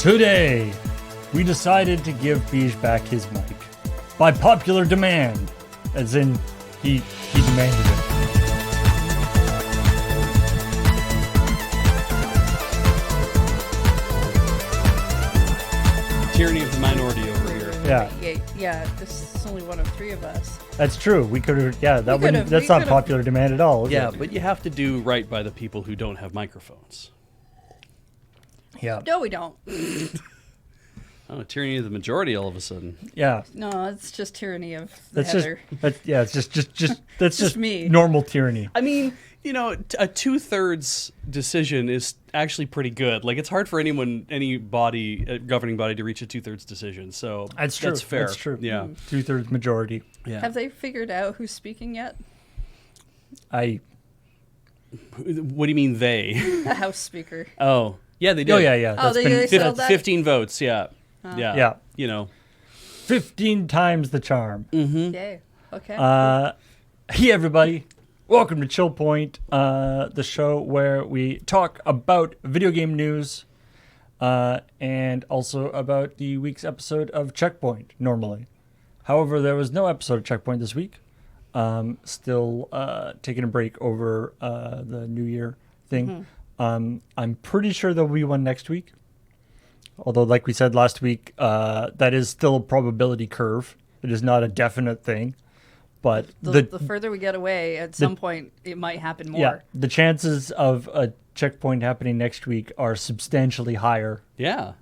Today, we decided to give Beige back his mic. By popular demand. As in, he demanded it. Tyranny of the minority over here. Yeah. This is only one of three of us. That's true. We could have, that's not popular demand at all. Yeah, it? but you have to do right by the people who don't have microphones. Yeah. No, we don't. Oh, tyranny of the majority all of a sudden. Yeah. No, it's just tyranny of the That's heather. that's just me. normal tyranny. I mean, a 2/3 decision is actually pretty good. Like, it's hard for any body, governing body, to reach a 2/3 decision. So That's true. That's fair. That's true. Yeah. 2/3 majority. Yeah. Have they figured out who's speaking yet? What do you mean they? The House Speaker. Oh, yeah, they did. Oh, yeah. Oh, they settled that? 15 votes. Yeah. Yeah. 15 times the charm. Mm-hmm. Yay. Okay. Hey, everybody. Welcome to ChillPoint, the show where we talk about video game news and also about the week's episode of Checkpoint, normally. However, there was no episode of Checkpoint this week. Still taking a break over the New Year thing. I'm pretty sure there'll be one next week. Although, like we said last week, that is still a probability curve. It is not a definite thing. But the further we get away, at some point, it might happen more. Yeah, the chances of a checkpoint happening next week are substantially higher Yeah.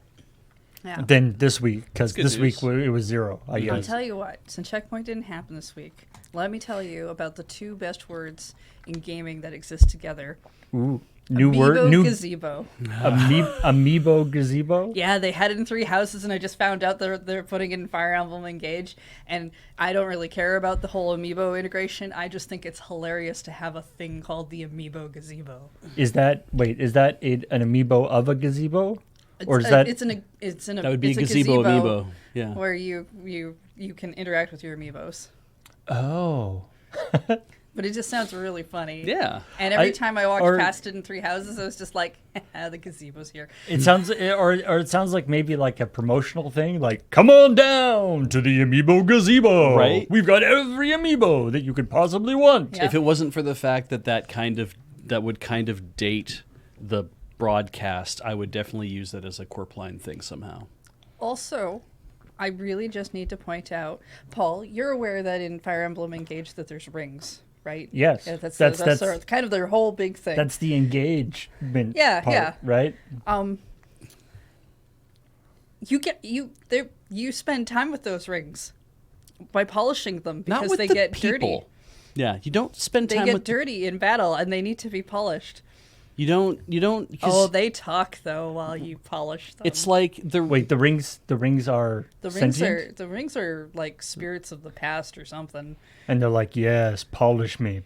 than this week, because good this news. week it was zero, I I'll guess. tell you what, since Checkpoint didn't happen this week, let me tell you about the two best words in gaming that exist together. Ooh, new word, new gazebo. amiibo gazebo. Yeah, they had it in 3 houses, and I just found out they're putting it in Fire Emblem Engage. And I don't really care about the whole amiibo integration. I just think it's hilarious to have a thing called the amiibo gazebo. Is that an amiibo of a gazebo, or is that? That would be a gazebo amiibo. Yeah. Where you can interact with your amiibos. Oh. But it just sounds really funny. Yeah. And every time I walked past it in 3 houses, I was just like, the gazebo's here. It sounds, or it sounds like maybe like a promotional thing, like "Come on down to the amiibo gazebo, Right? We've got every amiibo that you could possibly want." Yeah. If it wasn't for the fact that would kind of date the broadcast, I would definitely use that as a corp line thing somehow. Also, I really just need to point out, Paul, you're aware that in Fire Emblem Engage that there's rings, right? Yes. Yeah, that's sort of kind of their whole big thing. That's the engagement Yeah, part, yeah. right? You spend time with those rings by polishing them Not because with they the get people. dirty. Yeah, you don't spend They time get with dirty in battle and they need to be polished. You don't. 'Cause Oh, they talk though while you polish them. it's like Wait, the rings are sentient? the rings are like spirits of the past or something. And they're like, "Yes, polish me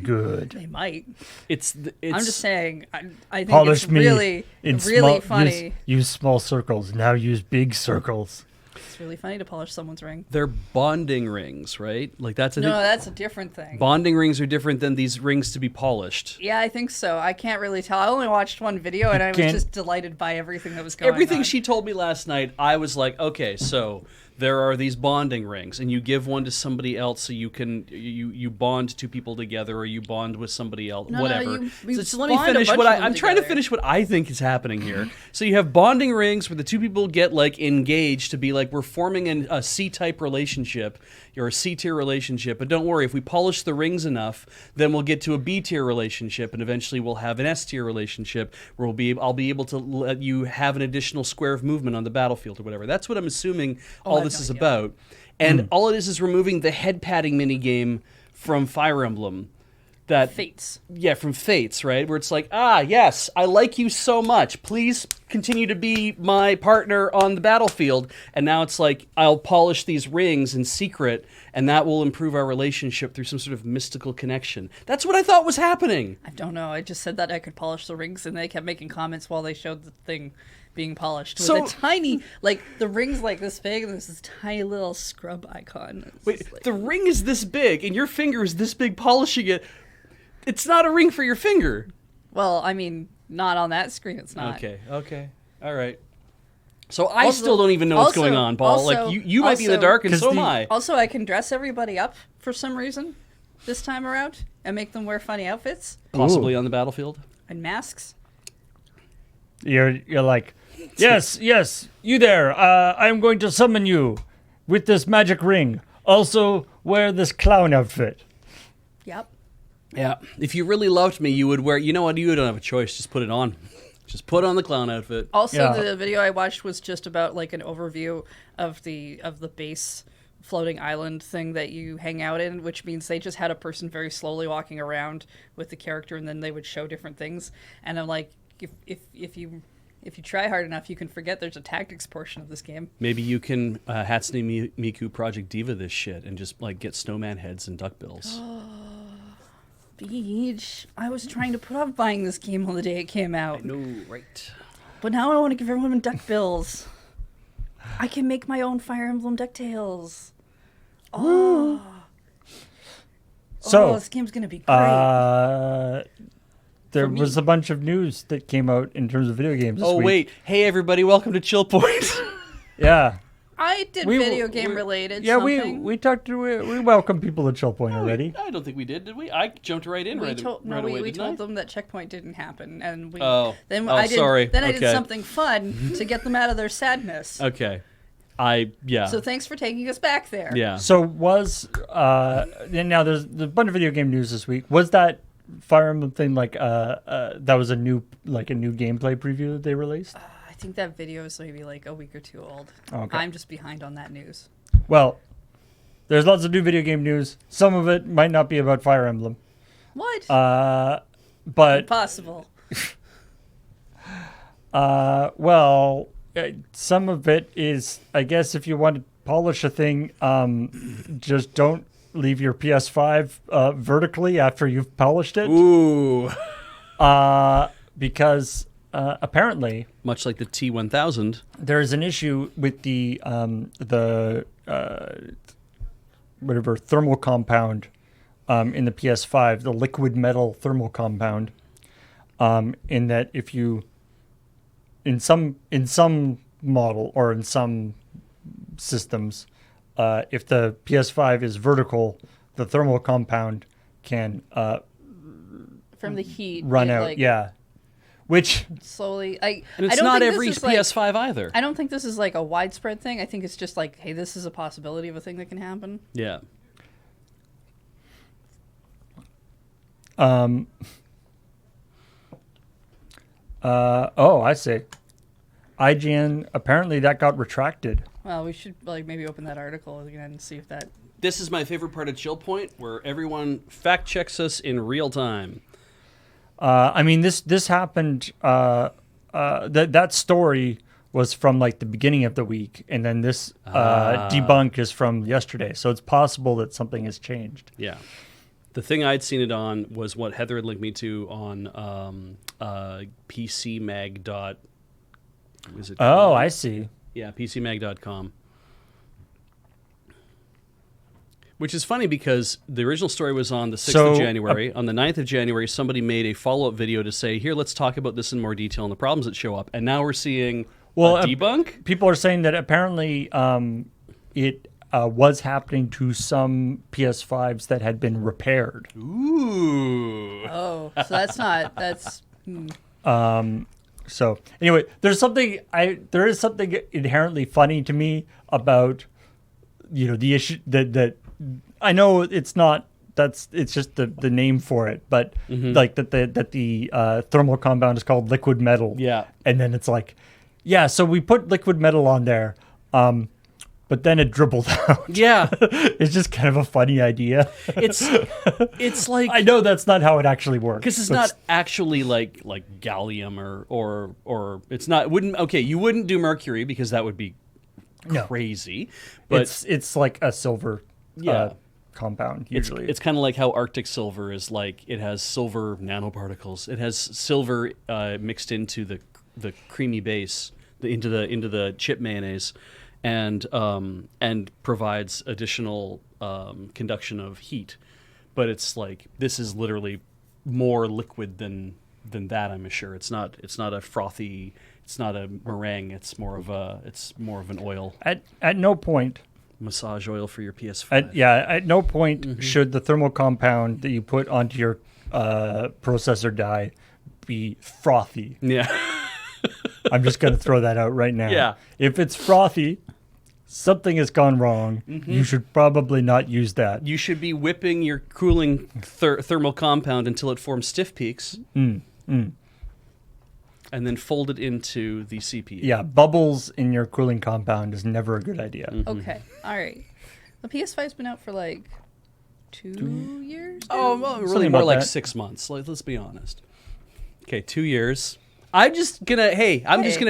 good. They might. it's. I'm just saying. I think Polish it's me really, in really small, funny. Use small circles. Now use big circles." It's really funny to polish someone's ring. They're bonding rings, right? Like that's a No, that's a different thing. bonding rings are different than these rings to be polished. Yeah, I think so. I can't really tell. I only watched one video, and I was can't- just delighted by everything that was going on. Everything she told me last night, I was like, okay, so there are these bonding rings, and you give one to somebody else, so you can you bond two people together, or you bond with somebody else, No, whatever. you so just let bond me a finish bunch what of them I'm trying to together. finish what I think is happening here. So you have bonding rings where the two people get like engaged to be like we're forming a C-type relationship or a C-tier relationship. But don't worry, if we polish the rings enough, then we'll get to a B-tier relationship, and eventually we'll have an S-tier relationship where I'll be able to let you have an additional square of movement on the battlefield or whatever. That's what I'm assuming all I have this no is idea. about. And all it is removing the head padding minigame from Fire Emblem. That Fates. Yeah, from Fates, right? Where it's like, yes, I like you so much. Please continue to be my partner on the battlefield. And now it's like, I'll polish these rings in secret, and that will improve our relationship through some sort of mystical connection. That's what I thought was happening. I don't know. I just said that I could polish the rings, and they kept making comments while they showed the thing being polished with So- a tiny, like the ring's like this big, and there's this tiny little scrub icon. It's Wait, just like- the ring is this big, and your finger is this big polishing it. It's not a ring for your finger. well, I mean, not on that screen. It's not. Okay, all right. So I Also- still don't even know what's also- going on, Paul. also- Like you might be in the also- dark, and 'Cause so am the- I. Also, I can dress everybody up for some reason this time around and make them wear funny outfits Possibly on the battlefield. and masks. You're like, yes, you there. I'm going to summon you with this magic ring. Also, wear this clown outfit. Yep. Yeah. If you really loved me, you would wear. You know what? You don't have a choice. Just put it on. Just put on the clown outfit. Also, Yeah. the video I watched was just about like an overview of the base floating island thing that you hang out in, which means they just had a person very slowly walking around with the character, and then they would show different things. And I'm like, if you try hard enough, you can forget there's a tactics portion of this game. Maybe you can Hatsune Miku Project Diva this shit and just like get snowman heads and duckbills. Beach. I was trying to put off buying this game on the day it came out, No, right. but now I want to give everyone duck bills. I can make my own Fire Emblem DuckTales. Oh, So, this game's gonna be great. there For me- was a bunch of news that came out in terms of video games this Oh week. wait, hey everybody, welcome to Chill Point. Yeah. I did we- video game we- related. Yeah, something. we talked to we welcome people to Chill Point already. I don't think we did we? I jumped right in We right, told right away. we didn't I? told them that checkpoint didn't happen, and we Oh. then Oh, I did sorry. then I did Okay. something fun to get them out of their sadness. Okay, yeah. So thanks for taking us back there. Yeah. So was and now there's a bunch of video game news this week. Was that Fire Emblem thing like that was a new gameplay preview that they released? I think that video is maybe like a week or two old. Okay. I'm just behind on that news. Well, there's lots of new video game news. Some of it might not be about Fire Emblem. What? But Impossible. well, some of it is, I guess, if you want to polish a thing, just don't leave your PS5 vertically after you've polished it. Ooh. Because apparently Much like the T1000. there's an issue with the whatever thermal compound in the PS5, the liquid metal thermal compound. In that if you in some model or in some systems, if the PS5 is vertical, the thermal compound can From the heat. run it, out. like, Yeah, which Slowly. And I it's don't not think every this is like- PS5 either. I don't think this is like a widespread thing. I think it's just like, hey, this is a possibility of a thing that can happen. Yeah. I see. IGN, apparently that got retracted. Well, we should like maybe open that article again and see if that. This is my favorite part of Chill Point, where everyone fact checks us in real time. I mean, this happened. That story was from like the beginning of the week, and then this debunk is from yesterday. So it's possible that something has changed. Yeah. The thing I'd seen it on was what Heather had linked me to on PCMag. Was it? Oh, I see. Yeah, PCMag.com. Which is funny because the original story was on the 6th of January. On the 9th of January, somebody made a follow-up video to say, here, let's talk about this in more detail and the problems that show up. And now we're seeing a debunk? People are saying that apparently it was happening to some PS5s that had been repaired. Ooh. Oh, so that's not that's. So anyway, there is something inherently funny to me about the issue that I know it's not it's just the name for it, but like that the thermal compound is called liquid metal. Yeah. And then it's like, yeah, so we put liquid metal on there, but then it dribbled out. Yeah. It's just kind of a funny idea. It's like... I know that's not how it actually works. Because it's not actually like gallium or it's not you wouldn't do mercury because that would be No. crazy. But It's like a silver compound usually. it's kind of like how Arctic silver is like it has silver nanoparticles. It has silver mixed into the creamy base, into the chip mayonnaise, and provides additional conduction of heat. But it's like this is literally more liquid than than that. I'm sure it's not a frothy. It's not a meringue. It's more of an oil. At no point. Massage oil for your PS5. At no point should the thermal compound that you put onto your processor die be frothy. Yeah. I'm just going to throw that out right now. Yeah. If it's frothy, something has gone wrong. You should probably not use that. You should be whipping your cooling thermal compound until it forms stiff peaks. And then fold it into the CPU. Yeah, bubbles in your cooling compound is never a good idea. Okay, all right. The PS5's been out for like 2 years. Oh, well, really Something more about like that. 6 months. Let's be honest. Okay, 2 years. I'm just gonna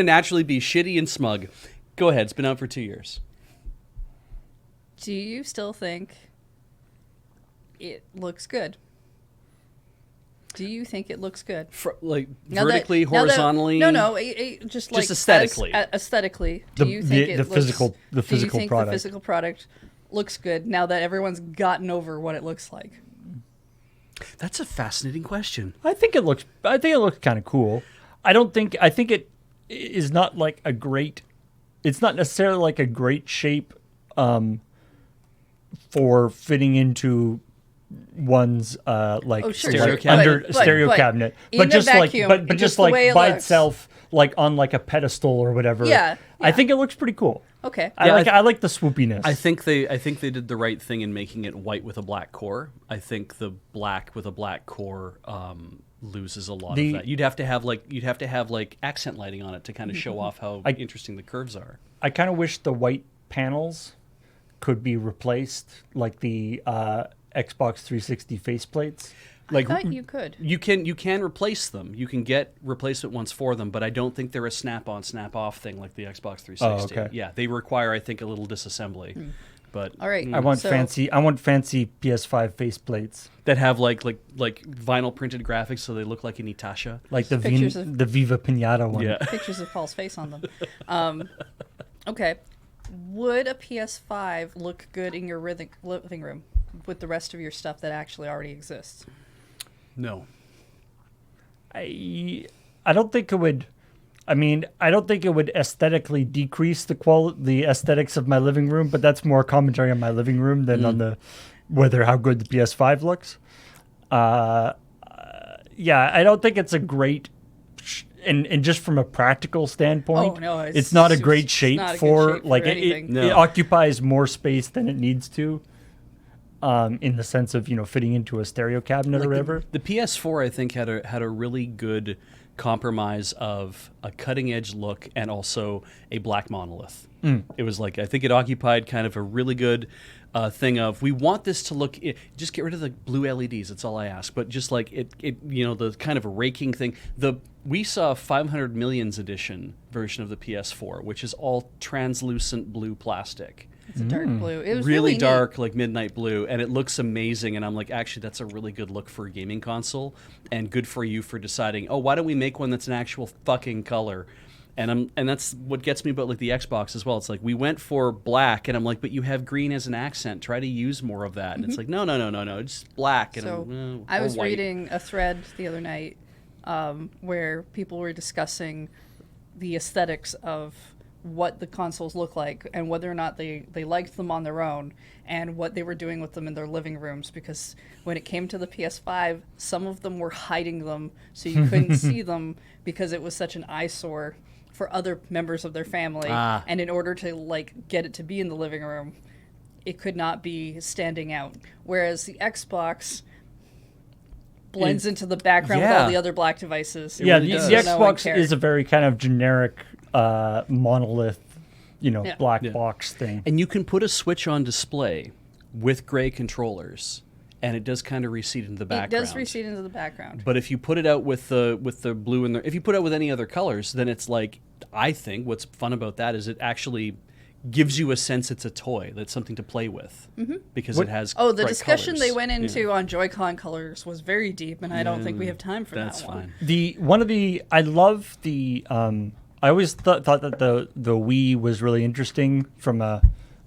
naturally be shitty and smug. Go ahead. It's been out for 2 years. Do you still think it looks good? Do you think it looks good? Vertically, horizontally? Just aesthetically. Aesthetically, do you think the physical product. The physical product looks good now that everyone's gotten over what it looks like? That's a fascinating question. I think it looks kind of cool. I think it is not like a great. It's not necessarily like a great shape for fitting into one's Stereo stereo cabinet, in but just a vacuum, but just the way like it by looks. itself, like on like a pedestal or whatever. Yeah, I think it looks pretty cool. Okay. I like the swoopiness. I think they did the right thing in making it white with a black core. I think the black with a black core loses a lot of that. You'd have to have like accent lighting on it to kind of show off how interesting the curves are. I kind of wish the white panels could be replaced, like the Xbox 360 faceplates. I thought you could. You can replace them. You can get replacement ones for them, but I don't think they're a snap-on, snap-off thing like the Xbox 360. Oh, okay. Yeah, they require, I think, a little disassembly. But All right. I want fancy PS5 faceplates, that have like vinyl printed graphics, so they look like an Itasha. like the Pictures of- the Viva Pinata one. Yeah. Pictures of Paul's face on them. Okay. Would a PS5 look good in your living room with the rest of your stuff that actually already exists? No. I don't think it would. I mean, I don't think it would aesthetically decrease the aesthetics of my living room, but that's more commentary on my living room than on how good the PS5 looks. Yeah, I don't think it's a great, and just from a practical standpoint, it's not a great shape not a good for shape for like anything. it occupies more space than it needs to. In the sense of fitting into a stereo cabinet or whatever. The PS4, I think, had a really good compromise of a cutting edge look and also a black monolith. It was like, I think it occupied kind of a really good thing of, we want this to look, just get rid of the blue LEDs. That's all I ask. But just like it the kind of a raking thing. We saw a 500 millions edition version of the PS4, which is all translucent blue plastic. It's a dark blue. It was really dark, neat. like midnight blue, and it looks amazing. And I'm like, actually, that's a really good look for a gaming console, and good for you for deciding, oh, why don't we make one that's an actual fucking color? And that's what gets me about like the Xbox as well. It's like we went for black, and I'm like, but you have green as an accent. Try to use more of that. And it's like, no, it's black. And So I was reading a thread the other night where people were discussing the aesthetics of what the consoles look like and whether or not they liked them on their own and what they were doing with them in their living rooms, because when it came to the PS5, some of them were hiding them so you couldn't see them because it was such an eyesore for other members of their family. And in order to like get it to be in the living room, it could not be standing out. Whereas the Xbox blends into the background with all the other black devices. Yeah, really the does. Xbox is a very kind of generic monolith, black Yeah. box thing. And you can put a Switch on display with gray controllers, and it does kind of recede into the background. It does recede into the background. But if you put it out with the blue and if you put it out with any other colors, then it's like, I think what's fun about that is it actually gives you a sense it's a toy, that's something to play with, because it has the bright discussion colors. they went into on Joy-Con colors was very deep, and I don't think we have time for That's that one. fine. I love the. I always thought that the Wii was really interesting from a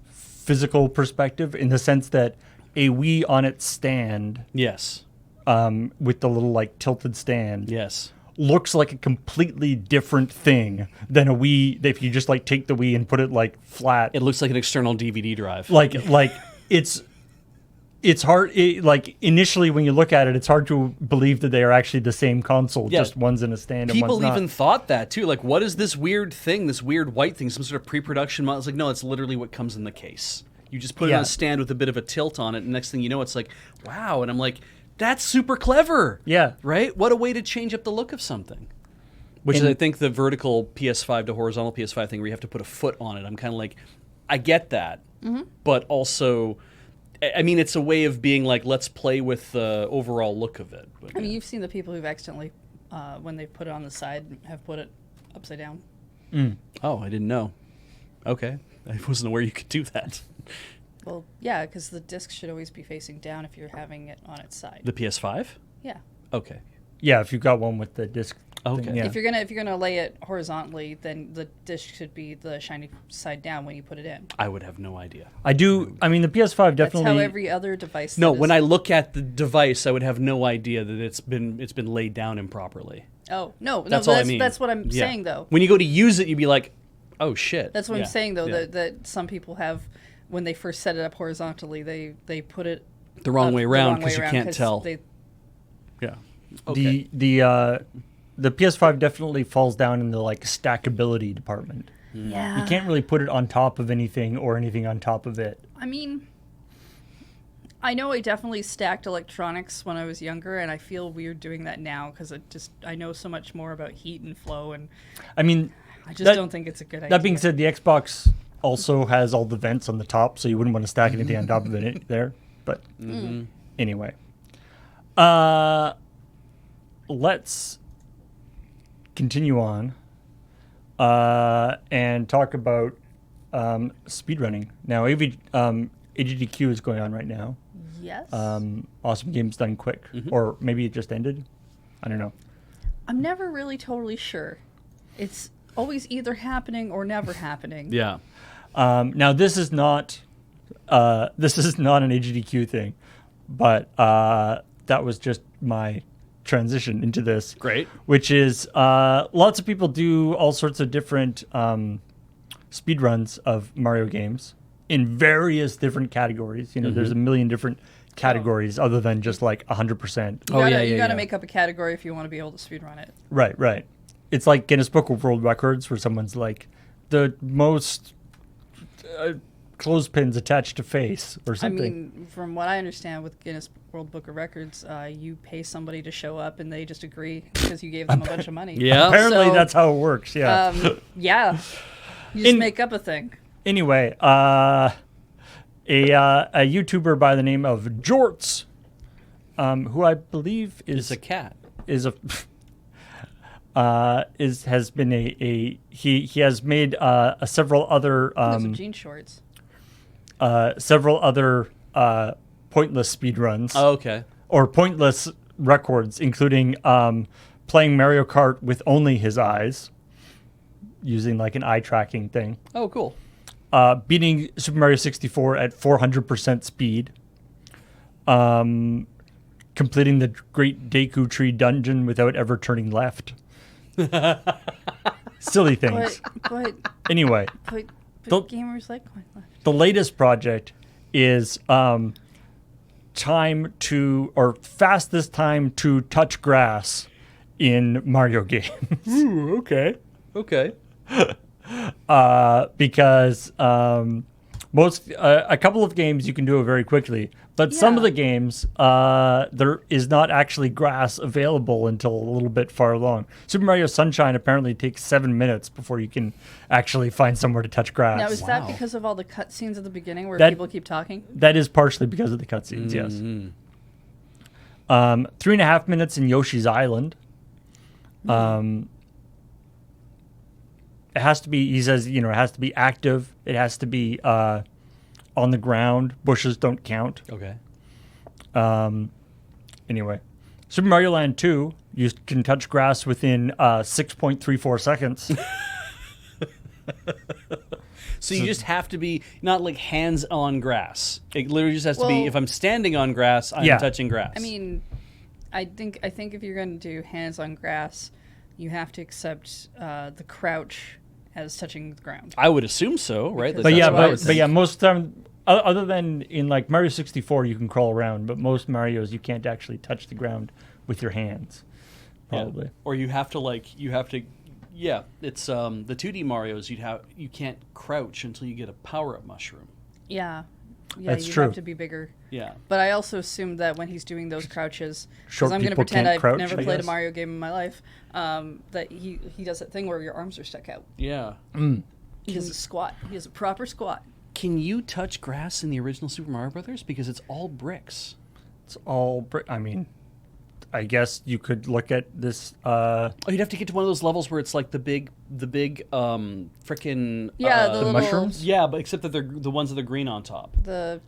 physical perspective, in the sense that a Wii on its stand, Yes. with the little like tilted stand, Yes. looks like a completely different thing than a Wii. If you just like take the Wii and put it like flat, It looks like an external DVD drive. like it's hard. Like initially when you look at it, it's hard to believe that they are actually the same console. Yeah. Just one's in a stand and People one's not. even thought that too. Like, what is this weird thing, this weird white thing, some sort of pre-production model? It's like, no, it's literally what comes in the case. You just put it Yeah. on a stand with a bit of a tilt on it, and next thing you know, it's like, wow. And I'm like, that's super clever. Yeah. Right? What a way to change up the look of something. Which is, And- I think, the vertical PS5 to horizontal PS5 thing where you have to put a foot on it. I'm kind of like, I get that. But also, I mean, it's a way of being like, let's play with the overall look of it. But, I mean, you've seen the people who've accidentally, when they put it on the side, have put it upside down. oh, I didn't know. Okay. I wasn't aware you could do that. Well, yeah, because the disc should always be facing down if you're having it on its side. The PS5? Yeah. Okay. Yeah, if you've got one with the disc. Okay. Thing, yeah. If you're gonna lay it horizontally, then the disc should be the shiny side down when you put it in. I would have no idea. I mean, the PS5 That's definitely. how every other device. No, that when is- I look at the device, I would have no idea that it's been laid down improperly. Oh no, That's no, all I mean. That's what I'm Yeah. saying though. When you go to use it, you'd be like, "Oh shit." That's what Yeah. I'm saying though. Yeah. That some people have, when they first set it up horizontally, they put it the wrong up way the around wrong way because you around can't 'cause tell. They, Yeah. Okay. The PS5 definitely falls down in the like stackability department. yeah. You can't really put it on top of anything or anything on top of it. I mean, I know I definitely stacked electronics when I was younger, and I feel weird doing that now because I know so much more about heat and flow, and I mean, I just That- don't think it's a good idea. that being said, the Xbox also has all the vents on the top, so you wouldn't want to stack anything on top of it there. But anyway, let's continue on and talk about speedrunning. Now, AGDQ is going on right now. Yes. Awesome Games Done Quick, or maybe it just ended. I don't know. I'm never really totally sure. It's always either happening or never happening. Yeah. Now this is not an AGDQ thing, but that was just my transition into this. Great. Which is lots of people do all sorts of different speed runs of Mario games in various different categories. You know, there's a million different categories other than just like 100%. You gotta make up a category if you want to be able to speedrun it. Right. It's like Guinness Book of World Records where someone's like the most clothespins attached to face or I something. mean, from what I understand with Guinness World Book of Records, you pay somebody to show up and they just agree because you gave them a bunch of money. Yeah. Apparently So, that's how it works. Yeah. Yeah. You just In- make up a thing. Anyway, a YouTuber by the name of Jorts, who I believe It's a cat. has been he has made several other Those are jean shorts. several other pointless speed runs Oh, okay. or pointless records, including playing Mario Kart with only his eyes, using like an eye tracking thing. Oh, cool. Beating Super Mario 64 at 400% speed. Completing the Great Deku Tree dungeon without ever turning left. Silly things. But Anyway, The- gamers like going left. the latest project is fastest time to touch grass in Mario games. Ooh, okay. Okay. Because a couple of games you can do it very quickly, but some of Yeah. the games there is not actually grass available until a little bit far along. Super Mario Sunshine apparently takes 7 minutes before you can actually find somewhere to touch grass. Now, is that Wow. because of all the cutscenes at the beginning where That- people keep talking? That is partially because of the cutscenes, yes. 3.5 minutes in Yoshi's Island. It has to be, he says, it has to be active. It has to be on the ground. Bushes don't count. Okay. Anyway, Super Mario Land 2, you can touch grass within 6.34 seconds. So you just have to be not like hands on grass. It literally just has to be Well- if I'm standing on grass, I'm Yeah. touching grass. I mean, I think if you're going to do hands on grass, you have to accept the crouch as touching the ground. I would assume so, right? Because But that's yeah, what I would but think. yeah, most of the time, other than in like Mario 64, you can crawl around, but most Marios you can't actually touch the ground with your hands. Probably. Yeah. Or you have to. Yeah, it's the 2D Mario's. You can't crouch until you get a power up mushroom. Yeah. Yeah, That's you true. have to be bigger. Yeah. But I also assume that when he's doing those crouches, Short because I'm going to people pretend can't I've crouch, never I played a guess. Mario game in my life, that he does that thing where your arms are stuck out. Yeah. He does a squat. He has a proper squat. Can you touch grass in the original Super Mario Brothers? Because it's all bricks. It's all. I mean, I guess you could look at this. Oh, you'd have to get to one of those levels where it's like the big, frickin' Yeah, the the little mushrooms? yeah, but except that they're the ones that are green on top. Yeah,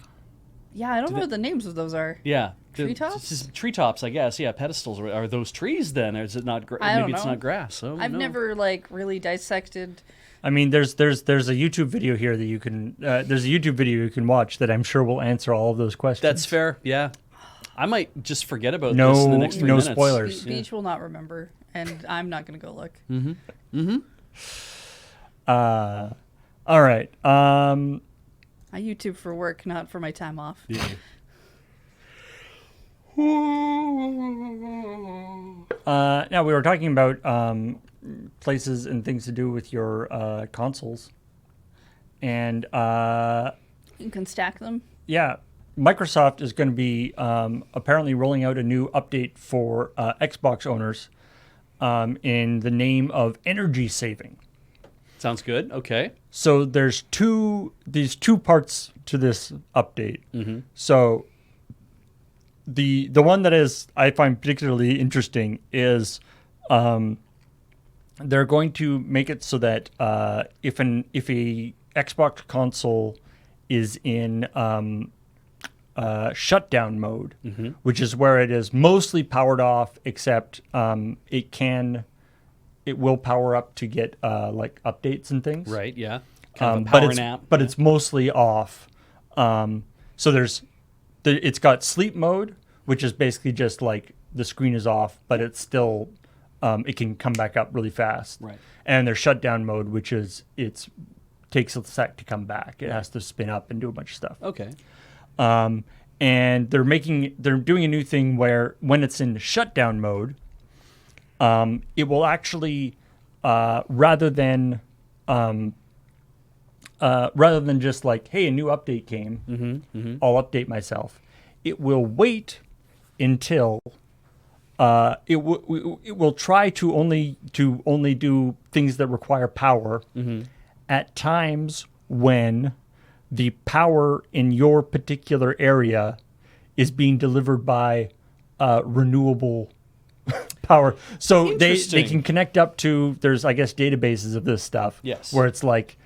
I don't know what the names of those are. Yeah, Treetops? It's just treetops, I guess. Yeah, pedestals. Are those trees then, or is it not? I don't Maybe it's know. not grass. Oh, I've no. never really dissected. I mean, there's a YouTube video here that you can. There's a YouTube video you can watch that I'm sure will answer all of those questions. That's fair. Yeah, I might just forget about this in the next 3 no minutes. spoilers. Beach will not remember, and I'm not going to go look. All right. I YouTube for work, not for my time off. Yeah. Now we were talking about places and things to do with your consoles, and You can stack them. yeah, Microsoft is going to be apparently rolling out a new update for Xbox owners in the name of energy saving. Sounds good. Okay. So there's these two parts to this update. So the one that is I find particularly interesting is they're going to make it so that if a Xbox console is in shutdown mode, which is where it is mostly powered off, except it will power up to get like updates and things. Right. Yeah. Kind of a power nap. But it's mostly off. So it's got sleep mode, which is basically just like the screen is off, but it's still it can come back up really fast. Right. And there's shutdown mode, which is takes a sec to come back. It has to spin up and do a bunch of stuff. Okay. And they're doing a new thing where when it's in shutdown mode, it will actually rather than just like, hey, a new update came, I'll update myself. It will wait until it will try to only do things that require power at times when the power in your particular area is being delivered by renewable power. So they Interesting. can connect up to, there's, I guess, databases of this stuff. Yes. Where it's like,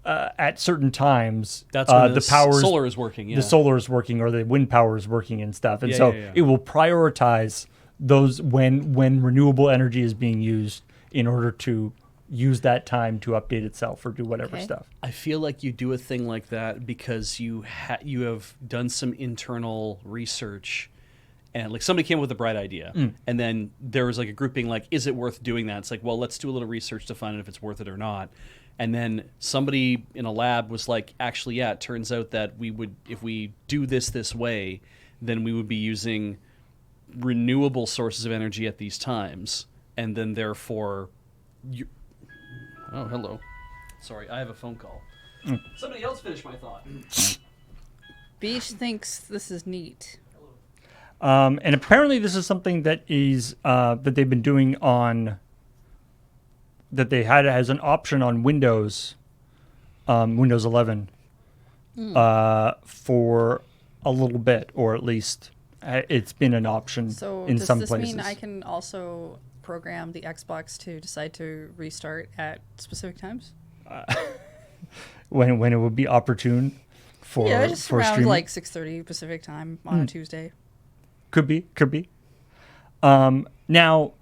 at certain times, That's when the power solar is working. Yeah. the solar is working or the wind power is working and stuff. And Yeah, so yeah. it will prioritize those when renewable energy is being used in order to use that time to update itself or do whatever Okay. stuff. I feel like you do a thing like that because you have done some internal research, and like somebody came up with a bright idea, and then there was like a grouping like, is it worth doing that? It's like, well, let's do a little research to find out if it's worth it or not. And then somebody in a lab was like, actually, yeah, it turns out that if we do this way, then we would be using renewable sources of energy at these times, and then therefore, oh, hello. Sorry, I have a phone call. Somebody else finish my thought. Beach thinks this is neat. And apparently this is something that is that they've been doing on that they had as an option on Windows 11 for a little bit, or at least it's been an option So in does some this places. mean I can also program the Xbox to decide to restart at specific times? when it would be opportune for Yeah, just for around streaming. like 6:30 Pacific time on a Tuesday. Could be. Now,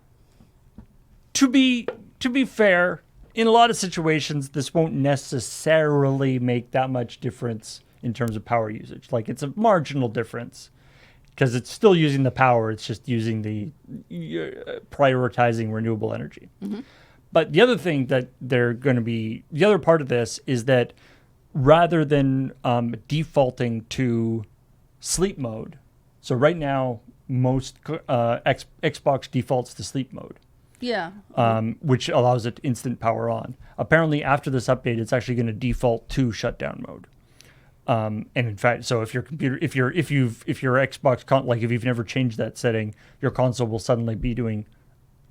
to be fair, in a lot of situations, this won't necessarily make that much difference in terms of power usage. Like, it's a marginal difference. because it's still using the power. It's just using the prioritizing renewable energy. But the other thing that they're going to be, the other part of this is that rather than defaulting to sleep mode, so right now most Xbox defaults to sleep mode. Yeah. Which allows it instant power on. Apparently, after this update, it's actually going to default to shutdown mode. And in fact, so if your computer, if your Xbox, like if you've never changed that setting, your console will suddenly be doing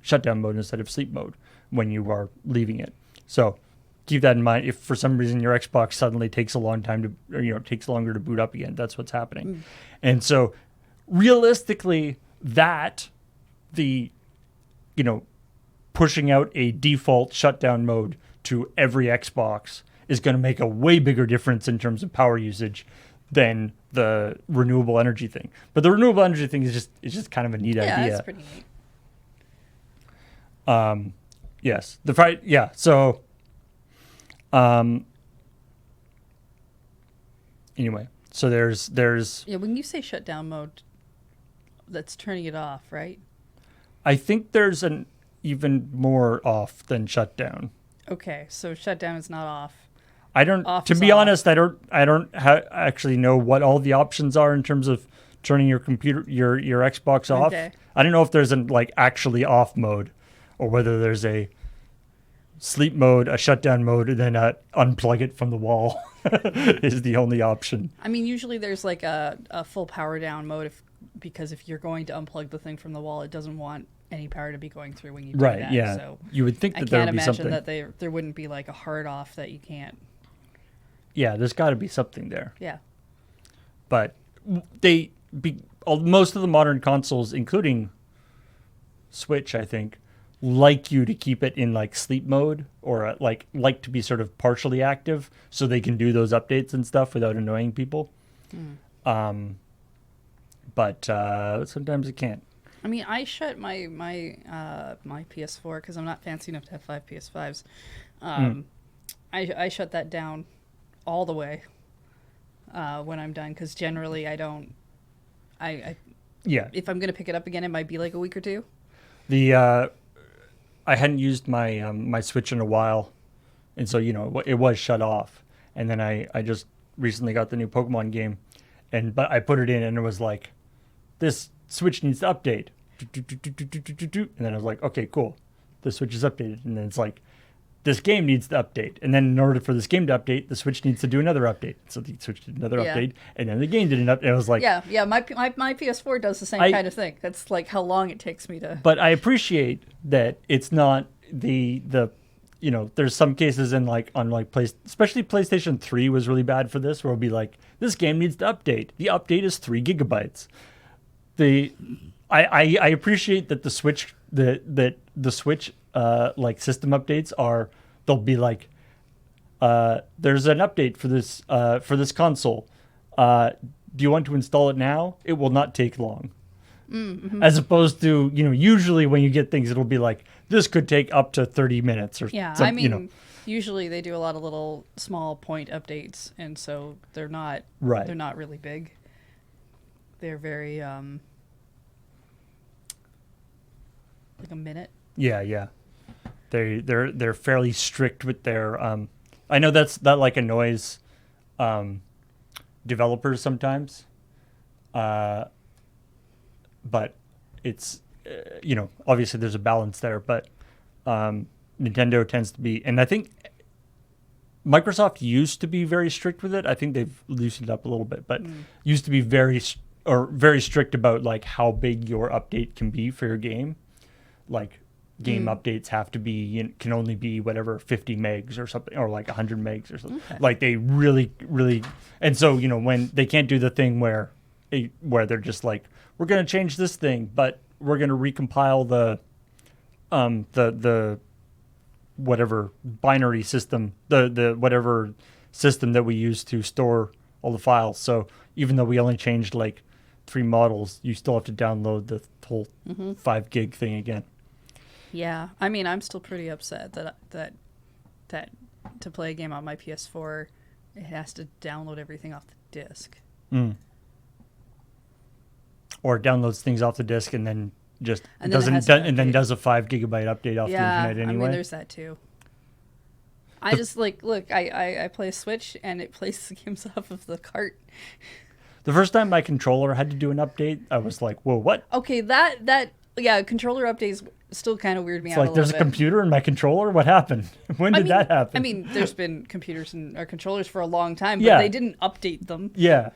shutdown mode instead of sleep mode when you are leaving it. So keep that in mind. If for some reason your Xbox suddenly takes a long time to, or takes longer to boot up again, that's what's happening. And so realistically, pushing out a default shutdown mode to every Xbox is going to make a way bigger difference in terms of power usage than the renewable energy thing. But the renewable energy thing is just kind of a neat idea. Yeah, it's pretty neat. Yes. So, anyway, so there's. Yeah, when you say shutdown mode, that's turning it off, right? I think there's an even more off than shutdown. Okay, so shutdown is not off. I don't. Off To is be off. honest, I don't actually know what all the options are in terms of turning your computer, your Xbox off. Okay. I don't know if there's an actually off mode, or whether there's a sleep mode, a shutdown mode, and then unplug it from the wall is the only option. I mean, usually there's like a full power down mode because if you're going to unplug the thing from the wall, it doesn't want any power to be going through when you do Right. that. Yeah. So You would think I that there can't would be imagine something. that there wouldn't be like a hard off that you can't. Yeah, there's got to be something there. Yeah. But most of the modern consoles, including Switch, I think, like you to keep it in like sleep mode or like to be sort of partially active so they can do those updates and stuff without annoying people. But sometimes it can't. I mean, I shut my PS4 because I'm not fancy enough to have 5 PS5s. I shut that down all the way when I'm done because generally I don't. Yeah. If I'm gonna pick it up again, it might be like a week or two. I hadn't used my my Switch in a while, and so it was shut off. And then I just recently got the new Pokemon game, but I put it in and it was like, this Switch needs to update. And then I was like, okay, cool, the Switch is updated. And then it's like, this game needs to update. And then in order for this game to update, the Switch needs to do another update. So the Switch did another update, and then the game did an update. I was like, Yeah. My PS4 does the same kind of thing. That's like how long it takes me to. But I appreciate that it's not the there's some cases in especially PlayStation 3 was really bad for this, where it'll be like, this game needs to update. The update is 3 gigabytes. I appreciate that the Switch that the Switch system updates they'll be like, there's an update for this console. Do you want to install it now? It will not take long. Mm-hmm. As opposed to, usually when you get things, it'll be like, this could take up to 30 minutes or something. I mean, usually they do a lot of little small point updates, and so they're not Right. They're not really big. They're very like a minute. Yeah. They're fairly strict with their. I know that annoys developers sometimes. But it's obviously there's a balance there, but Nintendo tends to be, and I think Microsoft used to be very strict with it. I think they've loosened up a little bit, but used to be very strict about like how big your update can be for your game. Like game updates have to be can only be whatever 50 megs or something, or like 100 megs or something. Okay. Like they really, and so when they can't do the thing where they're just like, we're going to change this thing, but we're going to recompile the whatever binary system, the whatever system that we use to store all the files. So even though we only changed like 3 models, you still have to download the whole 5 gig thing again. Yeah, I mean, I'm still pretty upset that to play a game on my PS4, it has to download everything off the disc. or downloads things off the disk and then just And then it has an and then update. does a 5 gigabyte update off the internet anyway. I mean, there's that too. I just look. I play Switch and it plays the games off of the cart. The first time my controller had to do an update, I was like, "Whoa, what?" Okay, controller updates still kind of weird me It's out like a there's little a bit. computer in my controller. What happened? When did that happen? I mean, there's been computers and or controllers for a long time, but Yeah. they didn't update them. yeah.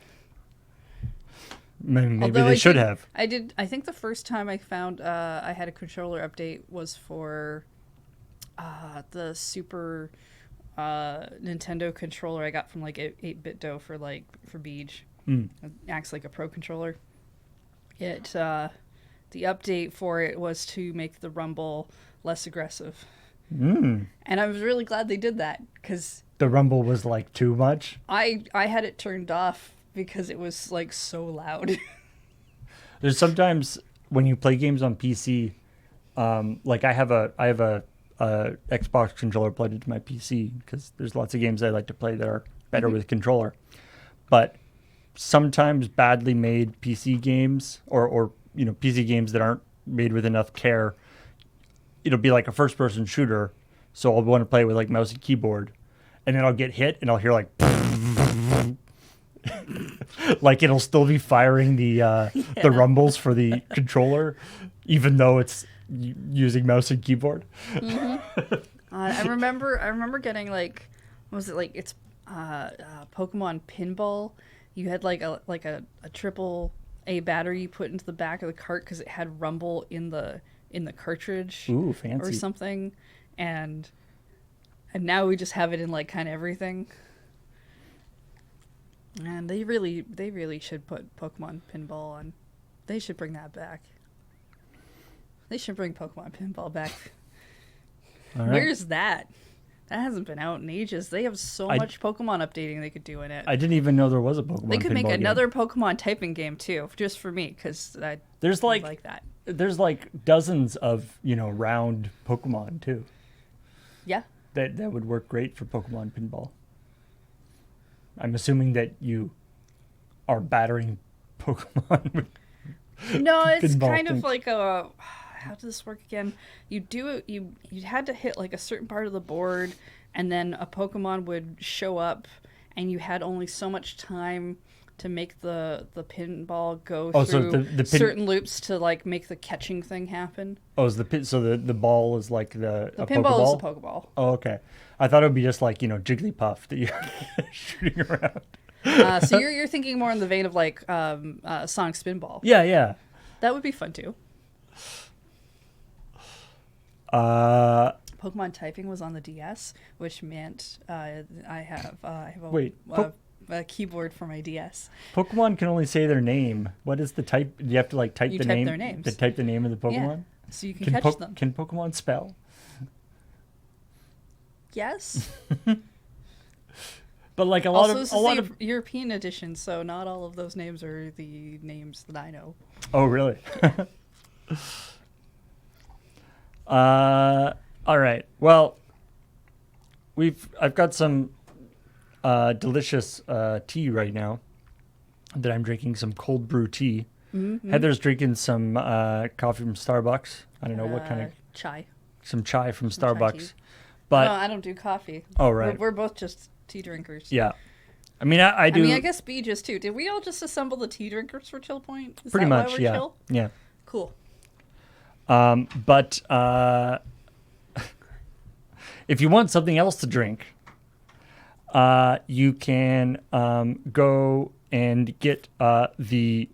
Maybe Although they should have. I did. I think the first time I found I had a controller update was for the Super Nintendo controller I got from like 8-Bit Dough for Beej. It acts like a pro controller. It the update for it was to make the rumble less aggressive, and I was really glad they did that because The rumble was like too much. I had it turned off because it was like so loud. There's sometimes when you play games on PC, like I have a Xbox controller plugged into my PC because there's lots of games I like to play that are better with controller. But sometimes badly made PC games or PC games that aren't made with enough care, it'll be like a first person shooter, so I'll want to play with like mouse and keyboard, and then I'll get hit and I'll hear like like it'll still be firing the rumbles for the controller even though it's using mouse and keyboard. I remember getting like, what was it like? It's Pokemon Pinball. You had like a triple A battery you put into the back of the cart because it had rumble in the cartridge. Ooh, fancy. Or something, and now we just have it in like kind of everything. And they really should put Pokemon Pinball on. They should bring that back. They should bring Pokemon Pinball back. All right. Where's that? That hasn't been out in ages. They have so much Pokemon updating they could do in it. I didn't even know there was a Pokemon. They could make pinball game. another Pokemon typing game too, just for me, because I There's like that. There's like dozens of round Pokemon too. Yeah. That would work great for Pokemon Pinball. I'm assuming that you are battering Pokemon with No, it's pinball kind things. of like a. How does this work again? You do it. You had to hit like a certain part of the board, and then a Pokemon would show up, and you had only so much time to make the pinball go through the certain loops to like make the catching thing happen. Oh, is the pin? So the ball is like The a pinball is a Pokeball? Pokeball. Oh, okay. I thought it would be just like Jigglypuff that you're shooting around. So you're thinking more in the vein of like Sonic Spinball. Yeah. That would be fun too. Pokemon typing was on the DS, which meant I have a keyboard for my DS. Pokemon can only say their name. What is the type? Do you have to like type You the type name? their names. To type the name of the Pokemon. Yeah, so you can catch them. Can Pokemon spell? Yes. But like Also, this is the European edition, so not all of those names are the names that I know. Oh, really? All right. Well, I've got some delicious tea right now that I'm drinking, some cold brew tea. Mm-hmm. Heather's drinking some coffee from Starbucks. I don't know what kind of chai. some chai from Some chai Starbucks. tea. But No, I don't do coffee. oh, right. We're both just tea drinkers. Yeah. I mean, I do. I mean, I guess B just too. Did we all just assemble the tea drinkers for ChillPoint? Is pretty that much, why we're yeah. chill? Yeah. Cool. But if you want something else to drink, you can go and get the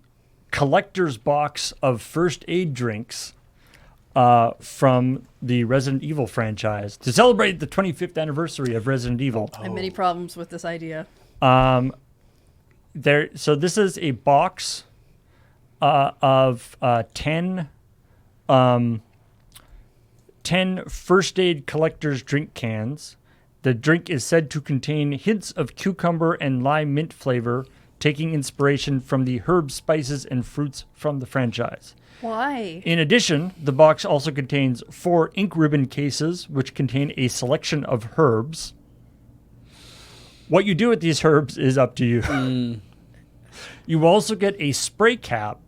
collector's box of first aid drinks from the Resident Evil franchise to celebrate the 25th anniversary of Resident Evil. I have many problems with this idea. So this is a box of 10 first aid collector's drink cans. The drink is said to contain hints of cucumber and lime mint flavor, taking inspiration from the herbs, spices, and fruits from the franchise. Why? In addition, the box also contains 4 ink ribbon cases, which contain a selection of herbs. What you do with these herbs is up to you. You also get a spray cap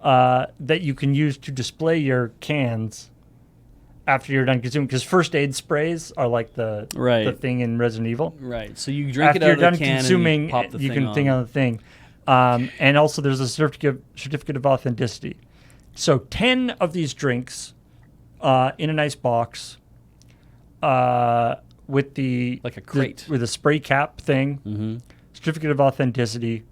that you can use to display your cans after you're done consuming. Because first aid sprays are like the thing in Resident Evil. Right. So you drink After it out you're of done the can consuming, and you pop the you thing can thing on the thing. And also, there's a certificate of authenticity. So 10 of these drinks in a nice box with the like a crate with a spray cap thing, certificate of authenticity.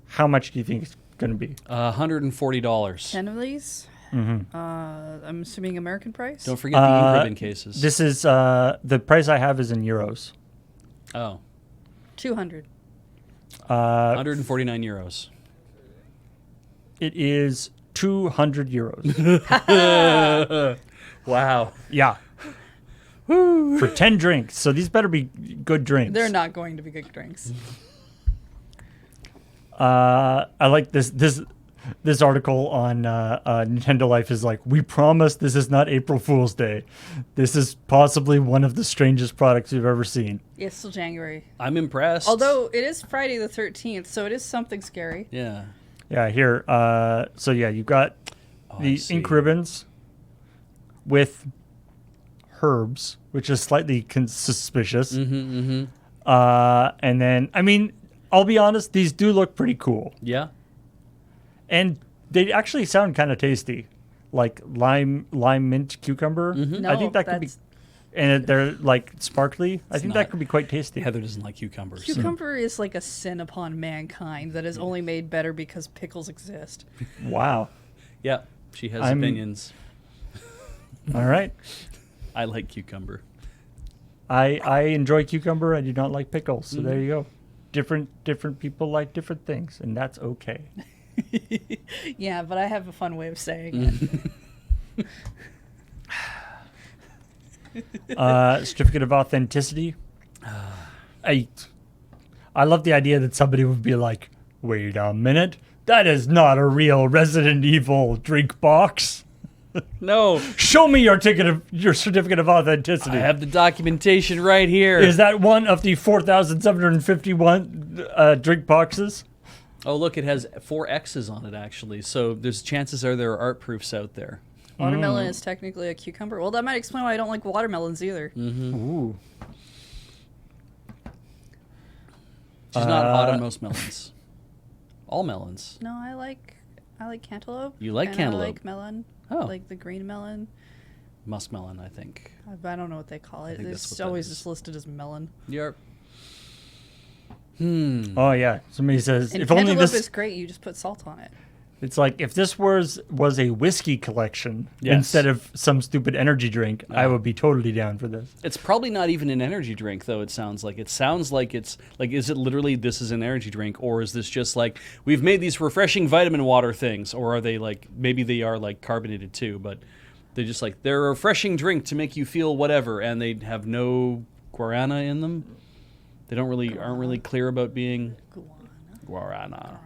How much do you think it's going to be? $140. 10 of these? I'm assuming American price? Don't forget the ink ribbon cases. This is the price I have is in euros. Oh. 200. 149 euros. It is 200 euros. Wow. Yeah. For 10 drinks. So these better be good drinks. They're not going to be good drinks. I like this article on Nintendo Life is like, we promise this is not April Fool's Day. This is possibly one of the strangest products we've ever seen. Yeah, it's still January. I'm impressed. Although it is Friday the 13th, so it is something scary. Yeah. Yeah, here. So yeah, you've got the ink ribbons with herbs, which is slightly suspicious. And then, I mean, I'll be honest, these do look pretty cool. Yeah. And they actually sound kind of tasty, like lime mint cucumber. No, I think that could be, and they're like sparkly. I think that could be quite tasty. Heather doesn't like cucumbers. Cucumber is like a sin upon mankind that is only made better because pickles exist. Wow. Yeah, she has opinions. All right. I like cucumber. I enjoy cucumber. I do not like pickles. So there you go. Different people like different things, and that's okay. Yeah, but I have a fun way of saying it. Certificate of authenticity. I love the idea that somebody would be like, wait a minute, that is not a real Resident Evil drink box. No. Show me your certificate of authenticity. I have the documentation right here. Is that one of the 4,751 drink boxes? Oh, look, it has 4 X's on it, actually. So there's chances are there are art proofs out there. Watermelon is technically a cucumber. Well, that might explain why I don't like watermelons either. Ooh. She's not hot on most melons. All melons. No, I like cantaloupe. You like and cantaloupe? I like melon. Oh. Like the green melon. Muskmelon, I think. I don't know what they call it. think that's It's what that always is. just listed as melon. Yep. Oh yeah. Somebody says And if only cantaloupe this. is great. You just put salt on it. It's like if this was a whiskey collection Yes. instead of some stupid energy drink, I would be totally down for this. It's probably not even an energy drink, though, it sounds like. It sounds like it's, like, is it literally this is an energy drink, or is this just like, we've made these refreshing vitamin water things, or are they like, maybe they are like carbonated too, but they're just like, they're a refreshing drink to make you feel whatever, and they have no guarana in them? They aren't really clear about being guarana.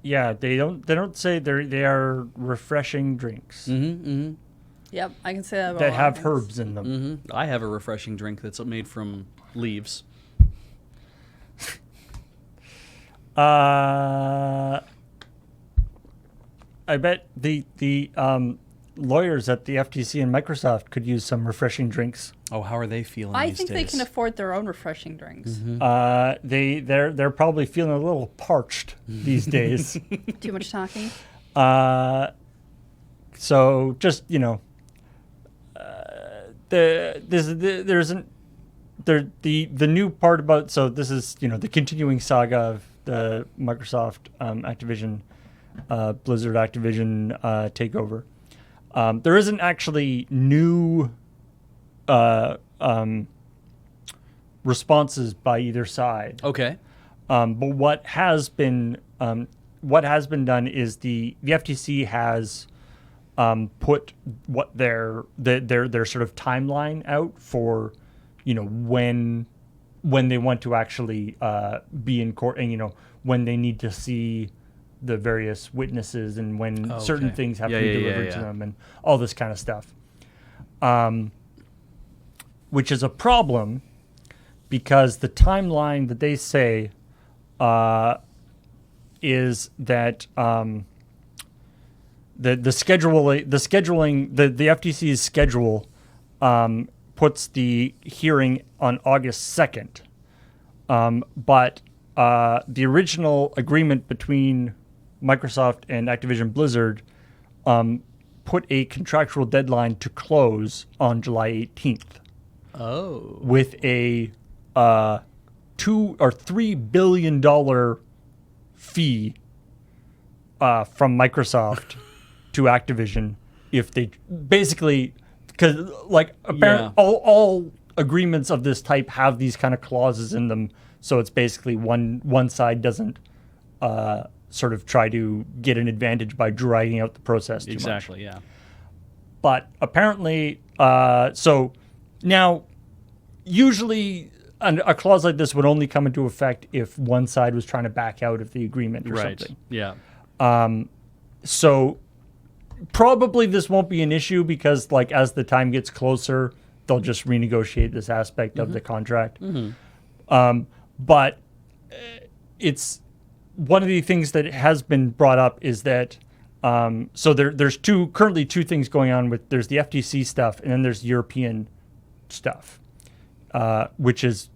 Yeah, they don't say they are refreshing drinks Yep, I can say that about that a lot have of things. herbs in them. I have a refreshing drink that's made from leaves. I bet the lawyers at the FTC and Microsoft could use some refreshing drinks. Oh, how are they feeling I these think days? they can afford their own refreshing drinks. They're probably feeling a little parched these days. Too much talking. So just the new part about, so this is the continuing saga of the Microsoft Activision Blizzard Activision takeover. There isn't actually new responses by either side. Okay. But what has been done is the FTC has put what their sort of timeline out for when they want to actually be in court, and when they need to see the various witnesses, and when certain things have to be delivered to them, and all this kind of stuff. Which is a problem because the timeline that they say is that the FTC's schedule puts the hearing on August 2nd. But the original agreement between Microsoft and Activision Blizzard put a contractual deadline to close on July 18th. Oh. With a $2 or $3 billion fee from Microsoft to Activision if they basically, because like apparently all agreements of this type have these kind of clauses in them, so it's basically one side doesn't sort of try to get an advantage by dragging out the process too much. Exactly, yeah. But apparently, so now usually a clause like this would only come into effect if one side was trying to back out of the agreement or something. Yeah. So probably this won't be an issue because, like, as the time gets closer, they'll just renegotiate this aspect of the contract. But it's one of the things that has been brought up is that so there's currently two things going on with there's the FTC stuff and then there's European stuff, which is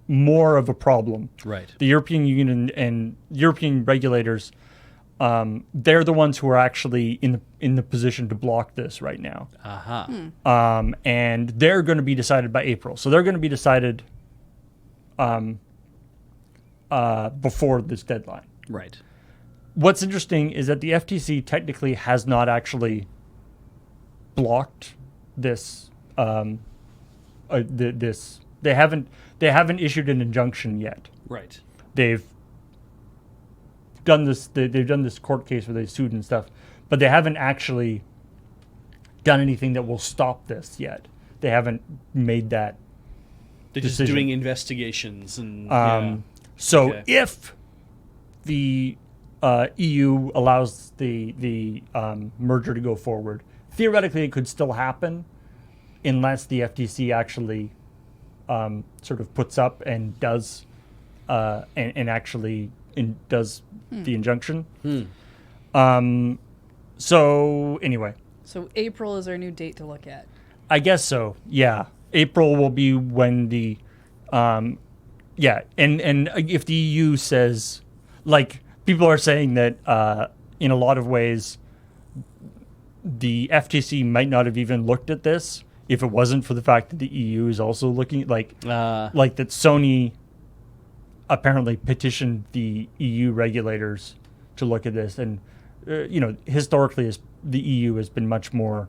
more of a problem. Right. The European Union and European regulators, they're the ones who are actually in the position to block this right now. And they're going to be decided by April. So they're going to be decided before this deadline. Right. What's interesting is that the FTC technically has not actually blocked this. This they haven't issued an injunction yet. Right. They've done this. They've done this court case where they sued and stuff, but they haven't actually done anything that will stop this yet. They haven't made that. They're decision. just doing investigations and. So if the EU allows the merger to go forward, theoretically it could still happen, unless the FTC actually sort of puts up and does and actually does the injunction. So anyway. So April is our new date to look at. I guess so. Yeah, April will be when the and if the EU says, like, people are saying that in a lot of ways the FTC might not have even looked at this if it wasn't for the fact that the EU is also looking like that Sony apparently petitioned the EU regulators to look at this, and historically the EU has been much more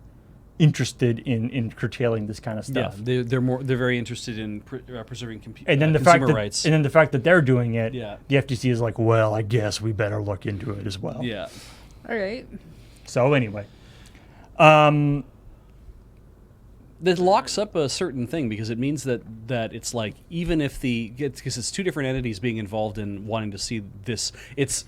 interested in curtailing this kind of stuff. Yeah, they're very interested in preserving and then consumer rights. And then the fact that they're doing it, Yeah. the FTC is like, well, I guess we better look into it as well. Yeah. All right. So anyway, that locks up a certain thing because it means that it's like even if because it's two different entities being involved in wanting to see this, it's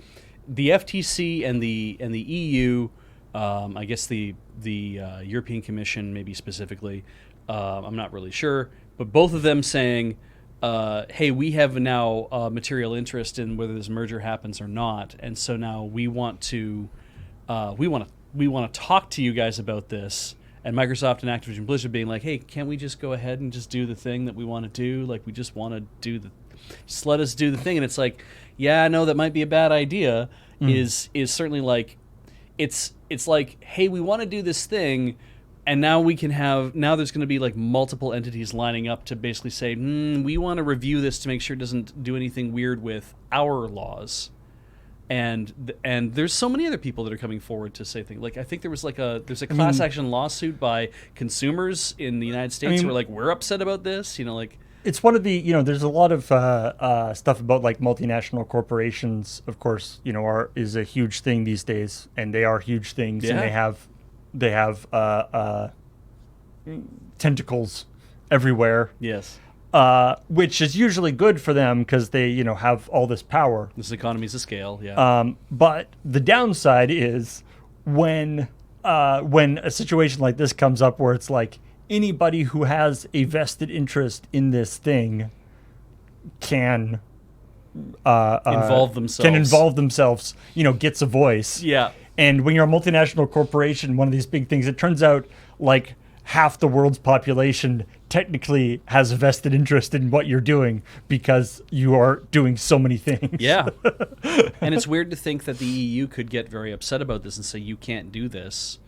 the FTC and the EU. I guess the European Commission maybe specifically. I'm not really sure, but both of them saying, "Hey, we have now material interest in whether this merger happens or not, and so now we want to talk to you guys about this." And Microsoft and Activision Blizzard being like, "Hey, can't we just go ahead and just do the thing that we want to do? Like, we just want to just let us do the thing." And it's like, yeah, I know that might be a bad idea. Is certainly like, it's like, hey, we want to do this thing, and now there's going to be like multiple entities lining up to basically say, we want to review this to make sure it doesn't do anything weird with our laws. And there's so many other people that are coming forward to say things. Like, I think there's a class action lawsuit by consumers in the United States who are like, we're upset about this. It's one of the, there's a lot of stuff about like multinational corporations, of course, is a huge thing these days, and they are huge things, and they have tentacles everywhere. Yes. Which is usually good for them because they, have all this power. This economies of scale, yeah. But the downside is when a situation like this comes up where it's like anybody who has a vested interest in this thing can Involve themselves, gets a voice. Yeah. And when you're a multinational corporation, one of these big things, it turns out like half the world's population technically has a vested interest in what you're doing because you are doing so many things. Yeah. And it's weird to think that the EU could get very upset about this and say, you can't do this.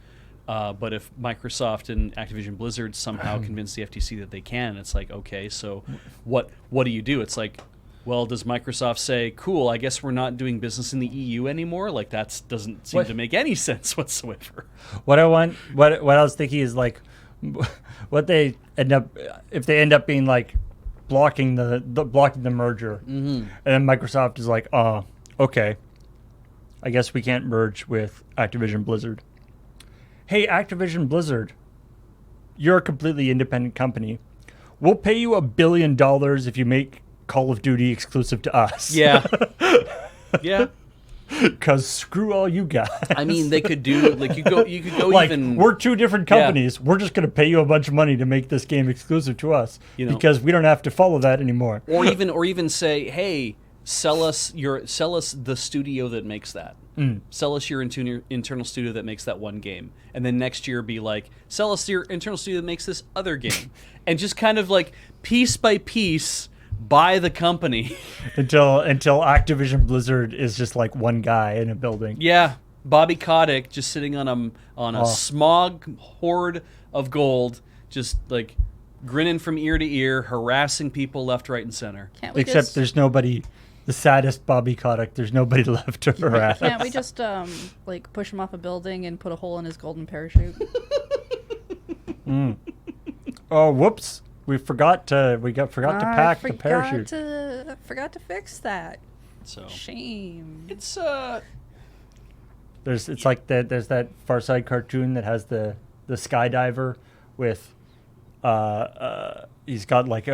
But if Microsoft and Activision Blizzard somehow convince the FTC that they can, it's like, okay, so what do you do? It's like, well, does Microsoft say, cool, I guess we're not doing business in the EU anymore? Like, that doesn't seem to make any sense whatsoever. What I was thinking is like, what they end up, if they end up being like blocking the merger, and then Microsoft is like, okay, I guess we can't merge with Activision Blizzard. Hey, Activision Blizzard, you're a completely independent company. We'll pay you $1 billion if you make Call of Duty exclusive to us. Yeah. Yeah. Because screw all you guys. I mean, they could do, like, you could go like, even... we're two different companies. Yeah. We're just going to pay you a bunch of money to make this game exclusive to us because we don't have to follow that anymore. Or even say, hey, sell us the studio that makes that. Sell us your internal studio that makes that one game. And then next year be like, sell us your internal studio that makes this other game. And just kind of like piece by piece buy the company. until Activision Blizzard is just like one guy in a building. Yeah. Bobby Kotick just sitting on a smog horde of gold, just like grinning from ear to ear, harassing people left, right, and center. Except there's nobody... The saddest Bobby Kotick. There's nobody left to harass. Can't we just like push him off a building and put a hole in his golden parachute? Oh, whoops! We forgot to pack the parachute. Forgot to fix that. So shame. It's There's that Far Side cartoon that has the skydiver with he's got like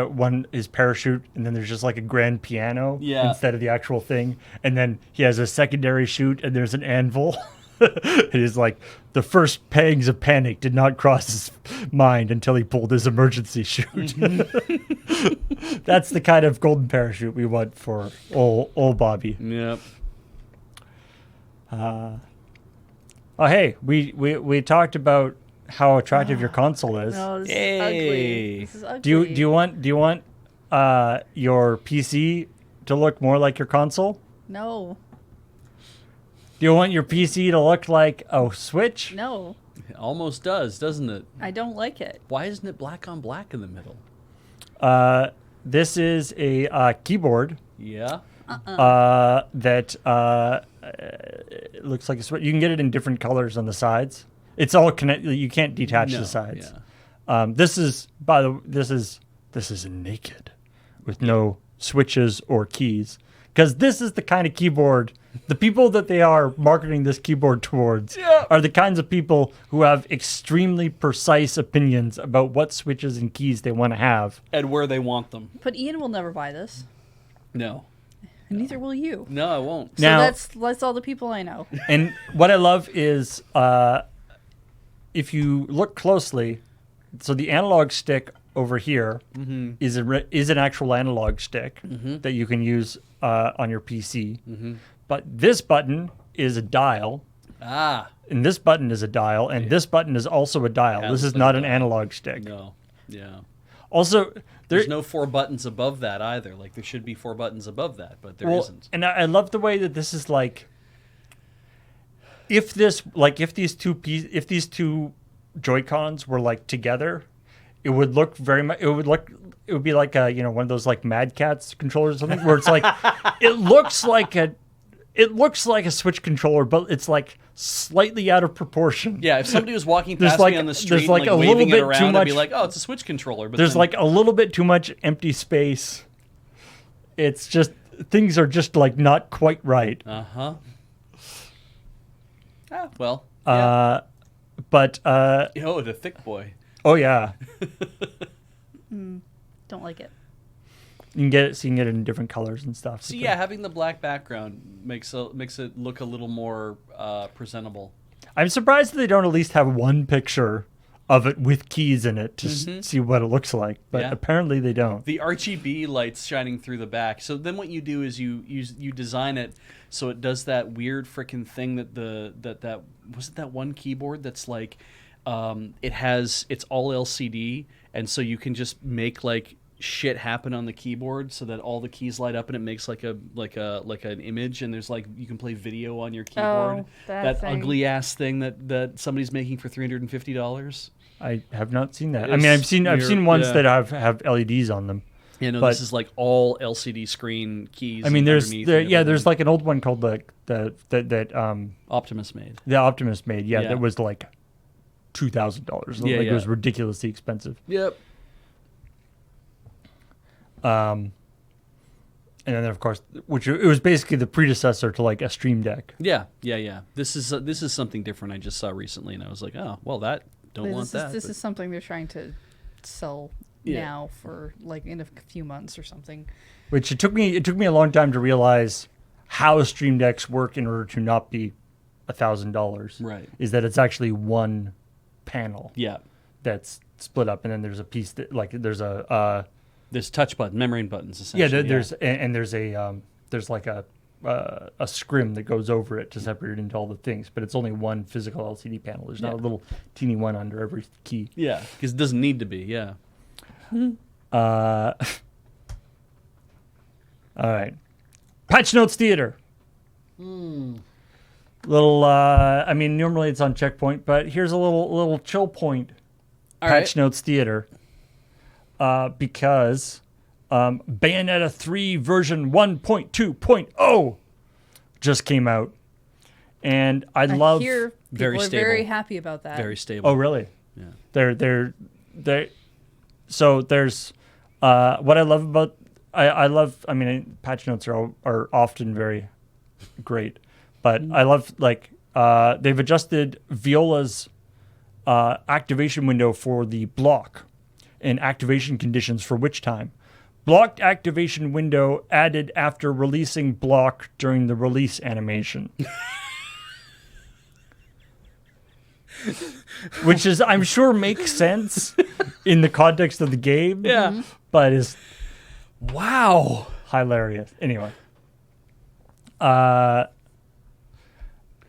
his parachute, and then there's just like a grand piano instead of the actual thing, and then he has a secondary chute, and there's an anvil. It is like the first pangs of panic did not cross his mind until he pulled his emergency chute. That's the kind of golden parachute we want for old Bobby. Yep. Oh, hey, we talked about how attractive your console is. No, this is ugly. This is ugly. Do you want your PC to look more like your console? No. Do you want your PC to look like a Switch? No. It almost does, doesn't it? I don't like it. Why isn't it black on black in the middle? This is a keyboard. Yeah. That looks like a Switch. You can get it in different colors on the sides. It's all connected. You can't detach the sides. Yeah. This is naked with no switches or keys, because this is the kind of keyboard. The people that they are marketing this keyboard towards are the kinds of people who have extremely precise opinions about what switches and keys they want to have and where they want them. But Ian will never buy this. No. And neither will you. No, I won't. So that's all the people I know. And what I love is if you look closely, so the analog stick over here is an actual analog stick that you can use on your PC. But this button is a dial. Ah. And this button is a dial, and this button is also a dial. Yeah, this is not an analog stick. No. Yeah. Also, there's no 4 buttons above that either. Like, there should be 4 buttons above that, but there isn't. And I love the way that this is like, if these two Joy-Cons were like together, it would look very much. It would be like one of those like Mad Catz controllers or something, where it's like it looks like a Switch controller, but it's like slightly out of proportion. Yeah, if somebody was walking past me on the street, like a waving little it bit around, too much, I'd be like, "Oh, it's a Switch controller." But there's like a little bit too much empty space. It's just things are just like not quite right. Ah, well. Yeah. But the thick boy. Oh yeah. Don't like it. You can get it in different colors and stuff. So yeah, having the black background makes it look a little more presentable. I'm surprised that they don't at least have one picture of it with keys in it to see what it looks like. But Yeah. apparently they don't. The RGB lights shining through the back. So then what you do is you design it so it does that weird freaking thing that was it that one keyboard that's like it's all LCD, and so you can just make like shit happen on the keyboard so that all the keys light up and it makes like an image, and there's like you can play video on your keyboard. Oh, that thing. ugly ass thing that somebody's making for $350. I have not seen that. I It's mean, I've seen weird, ones yeah. that have LEDs on them. You know, But- this is like all LCD screen keys. I mean, there's underneath there, and yeah, there's everything. like an old one called the Optimus made. Optimus made. Yeah, Yeah. that was like $2,000. Yeah, Like yeah. it was ridiculously expensive. Yep. And then of course, which it was basically the predecessor to like a Stream Deck. Yeah. This is something different I just saw recently, and I was like, oh, well, that don't want that. This but- is something they're trying to sell Yeah. now for like in a few months or something. Which it took me a long time to realize how Stream Decks work in order to not be $1,000. Right. Is that it's actually one panel Yeah. that's split up, and then there's a piece that like there's a There's touch button, membrane buttons, yeah, essentially. there's like a scrim that goes over it to separate it into all the things, but it's only one physical LCD panel. There's not Yeah. a little teeny one under every key. Yeah, because it doesn't need to be, yeah. All right, Patch Notes Theater. Little, I mean, normally it's on Checkpoint, but here's a little ChillPoint All Patch right. Notes Theater, because Bayonetta 3 version 1.2.0 just came out, and I love. hear people Very are stable. very happy about that. Very stable. Oh, really? Yeah. They're so there's what I love about I love. I mean, patch notes are often very great, but I love like they've adjusted Viola's activation window for the block and activation conditions for which time. Blocked activation window added after releasing block during the release animation. Which is, I'm sure, makes sense in the context of the game. Yeah. But is Wow. hilarious. Anyway.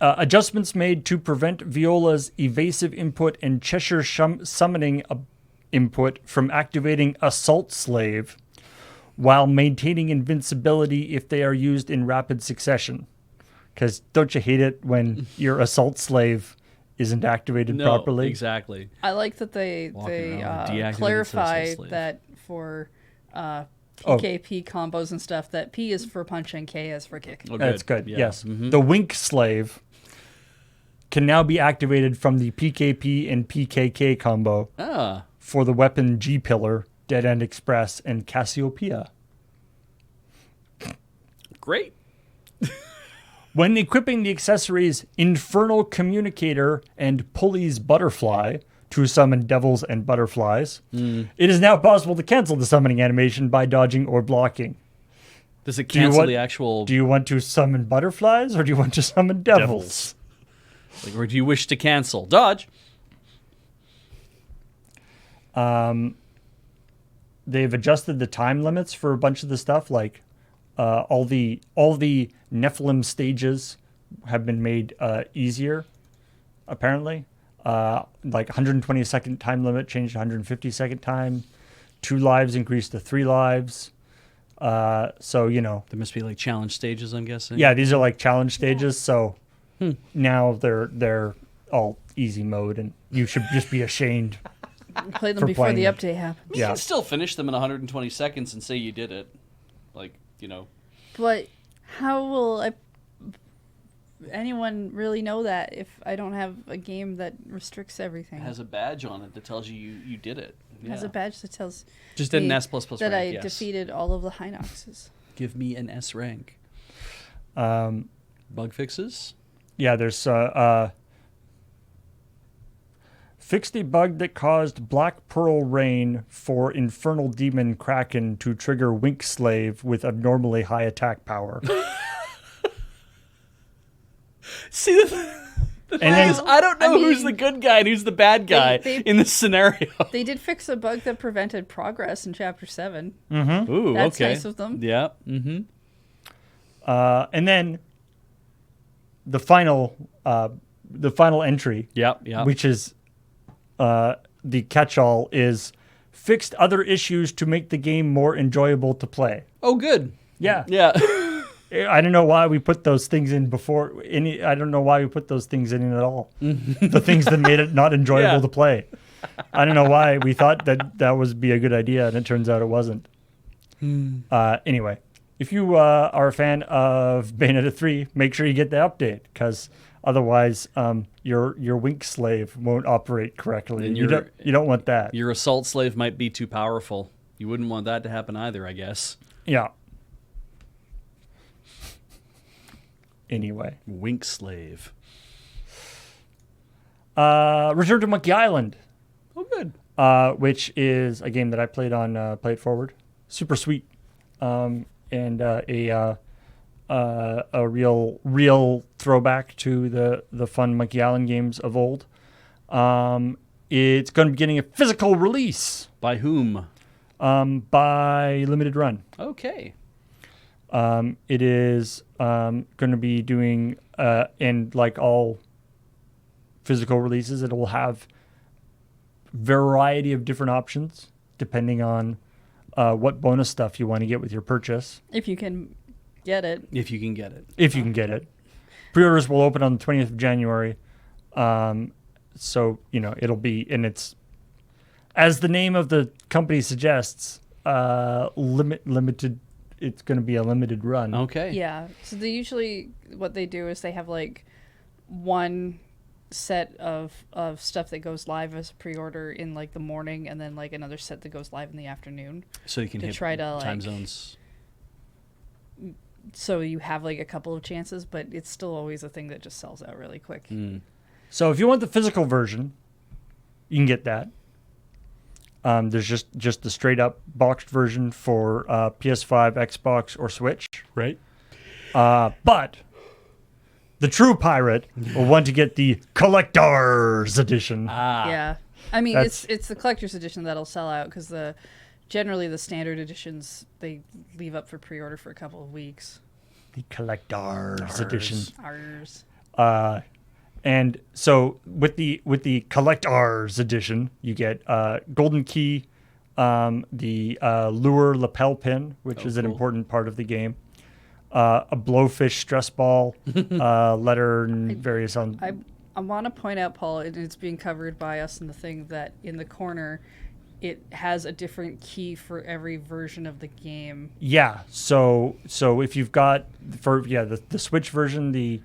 Adjustments made to prevent Viola's evasive input and Cheshire summoning input from activating Assault Slave while maintaining invincibility if they are used in rapid succession. Because don't you hate it when your Assault Slave isn't activated No, properly? exactly. I like that they Walking around with deactivated clarify Social Slave. that for Oh. PKP combos and stuff that P is for punch and K is for kick. Oh, That's good. Yeah. Yes. Mhm. The Wink Slave can now be activated from the PKP and PKK combo Ah. for the weapon G Pillar, Dead End Express, and Cassiopeia. Great. When equipping the accessories Infernal Communicator and Pulley's Butterfly to summon devils and butterflies, it is now possible to cancel the summoning animation by dodging or blocking. Does it you cancel want- the actual... Do you want to summon butterflies or do you want to summon devils? Like, or do you wish to cancel? Dodge. They've adjusted the time limits for a bunch of the stuff, like all the Nephilim stages have been made easier, apparently. Like 120-second time limit changed to 150-second time. 2 lives increased to 3 lives. So, you know, There must be like challenge stages, I'm guessing. yeah, these are like challenge stages. So now they're all easy mode, and you should just be ashamed. Play them For before the playing. update happens. You Yeah. can still finish them in 120 seconds and say you did it. Like, you know. But how will anyone really know that if I don't have a game that restricts everything? Has a badge on it that tells you you did it. Has Yeah. a badge that tells Just did an me S++ that rank, I yes. defeated all of the Hinoxes. Give me an S rank. Um, Bug fixes? Yeah, there's fixed a bug that caused Black Pearl Rain for Infernal Demon Kraken to trigger Wink Slave with abnormally high attack power. See, then I don't know I who's mean, the good guy and who's the bad guy they- in this scenario. They did fix a bug that prevented progress in Chapter 7. Ooh, That's okay. nice of them. Yeah. Mm-hmm. and then the final entry, Yeah. which is the catch-all, is fixed other issues to make the game more enjoyable to play. Oh, good. Yeah. Yeah. I don't know why we put those things in before. I don't know why we put those things in at all. The things that made it not enjoyable Yeah. to play. I don't know why we thought that would be a good idea, and it turns out it wasn't. Anyway, if you are a fan of Bayonetta 3, make sure you get the update, because otherwise your Wink slave won't operate correctly. And You don't want that. Your assault slave might be too powerful. You wouldn't want that to happen either, I guess. Yeah. Anyway. Wink slave. Return to Monkey Island, Oh, good. which is a game that I played on Play It Forward. Super sweet. And a real throwback to the fun Monkey Island games of old. It's going to be getting a physical release By whom? by Limited Run. Okay. It is going to be doing, and like all physical releases, it will have variety of different options depending on what bonus stuff you want to get with your purchase. If you can get it. If you can get it. If you can get it. Pre-orders will open on the 20th of January. So, it'll be, and it's, as the name of the company suggests, limited. It's going to be a limited run. Okay. Yeah. So they usually, what they do is they have like one set of stuff that goes live as a pre-order in like the morning, and then like another set that goes live in the afternoon. So you can To hit try to, time like, zones. So you have like a couple of chances, but it's still always a thing that just sells out really quick. So if you want the physical version, you can get that. There's just the straight up boxed version for PS5, Xbox, or Switch. Right. But the true pirate will want to get the collector's edition. Yeah. I mean, That's- it's the collector's edition that'll sell out because generally the standard editions they leave up for pre-order for a couple of weeks. The collector's edition. Ours. And so with the collector's edition, you get golden key, the lure lapel pin, which is an cool. important part of the game, a blowfish stress ball, letter, and various on. I want to point out, Paul, and it's being covered by us in the thing, that in the corner, it has a different key for every version of the game. Yeah. So if you've got the Switch version, the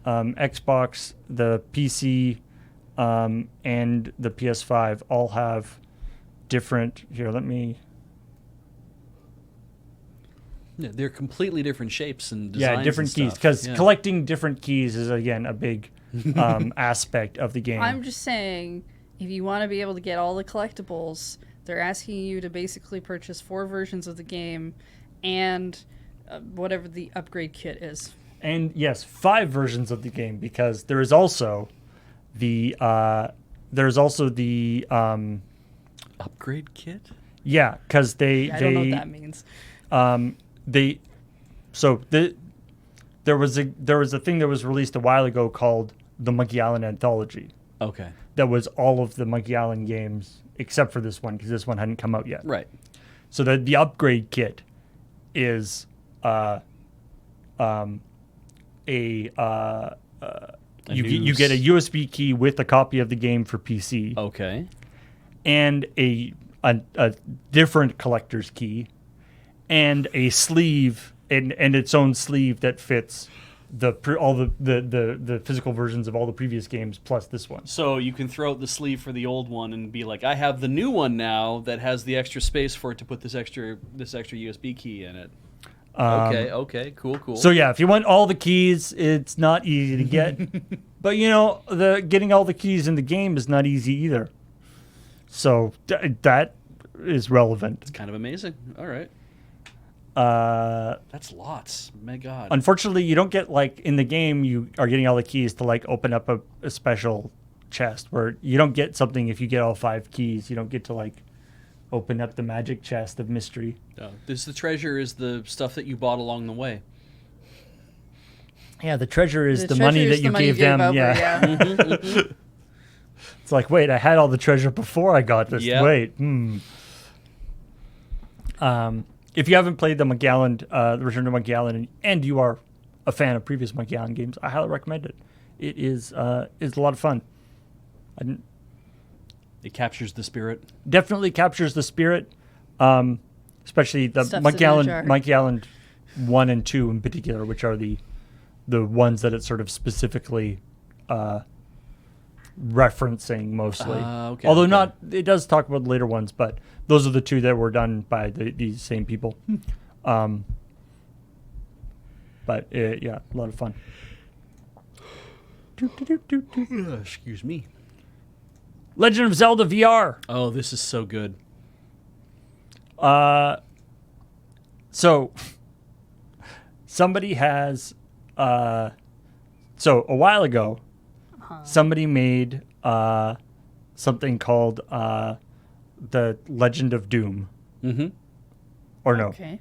Xbox, the PC, and the PS5 all have different. Here, let me. Yeah, they're completely different shapes and designs. Yeah, different and keys, stuff. because Yeah. collecting different keys is again a big aspect of the game. I'm just saying, if you want to be able to get all the collectibles, they're asking you to basically purchase 4 versions of the game and whatever the upgrade kit is. And yes, 5 versions of the game, because there is also the upgrade kit. yeah, because I don't know what that means. There was a thing that was released a while ago called the Monkey Island Anthology. Okay. That was all of the Monkey Island games except for this one, because this one hadn't come out yet. Right. So the upgrade kit is you get a USB key with a copy of the game for PC. Okay. And a different collector's key, and a sleeve and its own sleeve that fits all the physical versions of all the previous games plus this one. So you can throw out the sleeve for the old one and be like, I have the new one now that has the extra space for it to put this extra USB key in it. Okay, cool. So yeah, if you want all the keys, it's not easy to get. But getting all the keys in the game is not easy either. So that is relevant. It's kind of amazing. All right. That's lots. My God. Unfortunately, you don't get like in the game. You are getting all the keys to like open up a special chest where you don't get something if you get all 5 keys. You don't get to like open up the magic chest of mystery. No, the treasure is the stuff that you bought along the way. Yeah, the treasure is The the treasure money is that the you money gave you them. over, Yeah. It's like, wait, I had all the treasure before I got this. Yep. Wait. If you haven't played the Return to Monkey Island, and you are a fan of previous Monkey Island games, I highly recommend it. It is it's a lot of fun. It captures the spirit. Definitely captures the spirit, especially the Stuffs Monkey it in a Island, jar. Monkey Island 1 and 2 in particular, which are the ones that it's sort of specifically referencing mostly. Okay, Although okay. not, it does talk about the later ones, but those are the 2 that were done by these same people. But yeah, a lot of fun. Excuse me. Legend of Zelda VR. Oh, this is so good. So somebody has so a while ago somebody made something called the Legend of Doom. Mm-hmm. Or no. Okay.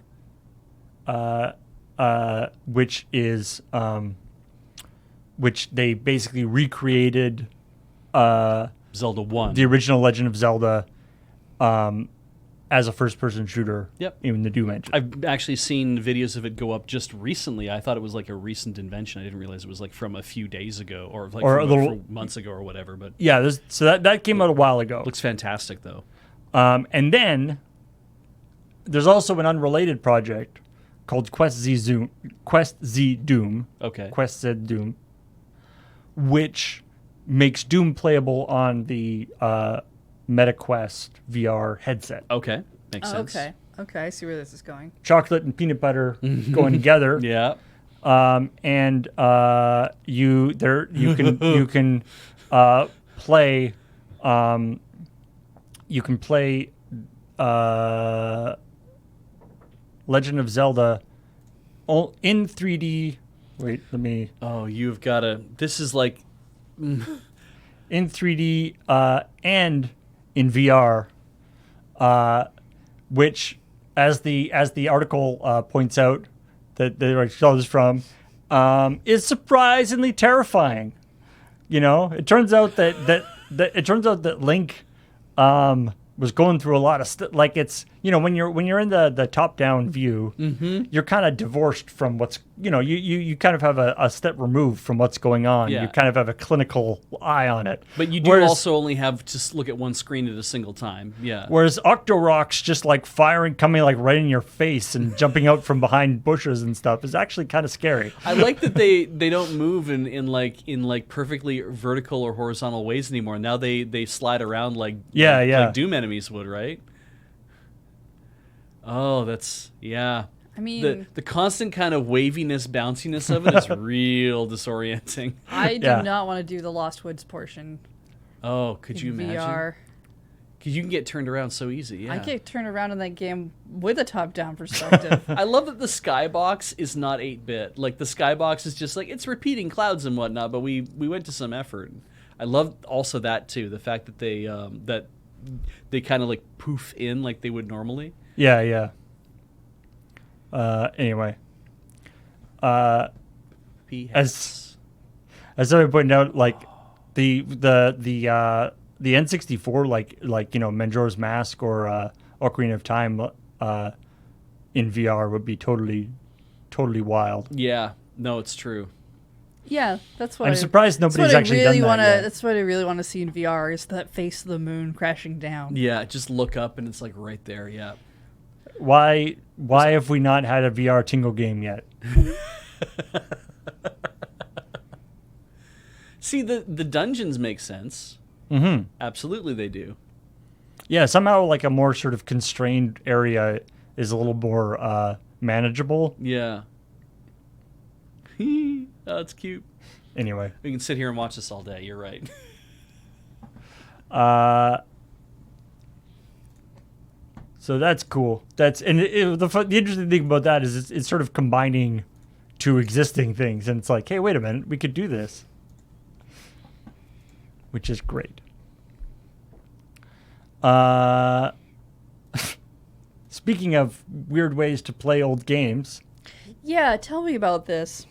Which is which they basically recreated Zelda 1. the original Legend of Zelda as a first-person shooter. Yep. In the Doom engine. I've actually seen videos of it go up just recently. I thought it was like a recent invention. I didn't realize it was like from a few days ago or like Or from a little- from months ago or whatever. But Yeah, so that came out a while ago. looks fantastic though. And then there's also an unrelated project called Quest Z Doom, Okay. Quest Z Doom, which makes Doom playable on the MetaQuest VR headset. Okay. Makes Oh, sense. okay. Okay, I see where this is going. Chocolate and peanut butter going together. Yeah. And you can play Legend of Zelda in 3D. Wait, let me Oh, you've got to. This is like. in 3D and in VR, which, as the article points out that they saw this from, is surprisingly terrifying. You know, it turns out that Link was going through a lot of like it's when you're in the top down view, you're kind of divorced from what's you kind of have a step removed from what's going on. Yeah. You kind of have a clinical eye on it. But you do also only have to look at one screen at a single time. Yeah. Whereas Octorock's just like coming like right in your face and jumping out from behind bushes and stuff is actually kind of scary. I like that they don't move in like perfectly vertical or horizontal ways anymore. Now they slide around like like Doom enemies would, right? Oh, that's yeah. I mean, The constant kind of waviness, bounciness of it is real disorienting. I do Yeah. not want to do the Lost Woods portion. Oh, could you in imagine? VR. Because you can get turned around so easy. Yeah. I get turned around in that game with a top-down perspective. I love that the skybox is not 8-bit. Like the skybox is just like it's repeating clouds and whatnot, but we went to some effort. I love also that too, the fact that they kind of like poof in like they would normally. Yeah. Anyway, as somebody pointed out, like the N64, like Majora's Mask or Ocarina of Time, in VR would be totally wild. Yeah, no, it's true. Yeah, that's what I'm surprised nobody's actually done that yet. That's what I really want to see in VR is that face of the moon crashing down. Yeah, just look up and it's like right there. Yeah. Why have we not had a VR Tingle game yet? See, the dungeons make sense. Mm-hmm. Absolutely, they do. Yeah, somehow like a more sort of constrained area is a little more manageable. Yeah. Oh, it's cute. Anyway, We can sit here and watch this all day. You're right. So that's cool. The interesting thing about that is it's sort of combining two existing things, and it's like, hey, wait a minute, we could do this, which is great. Speaking of weird ways to play old games, Yeah, tell me about this.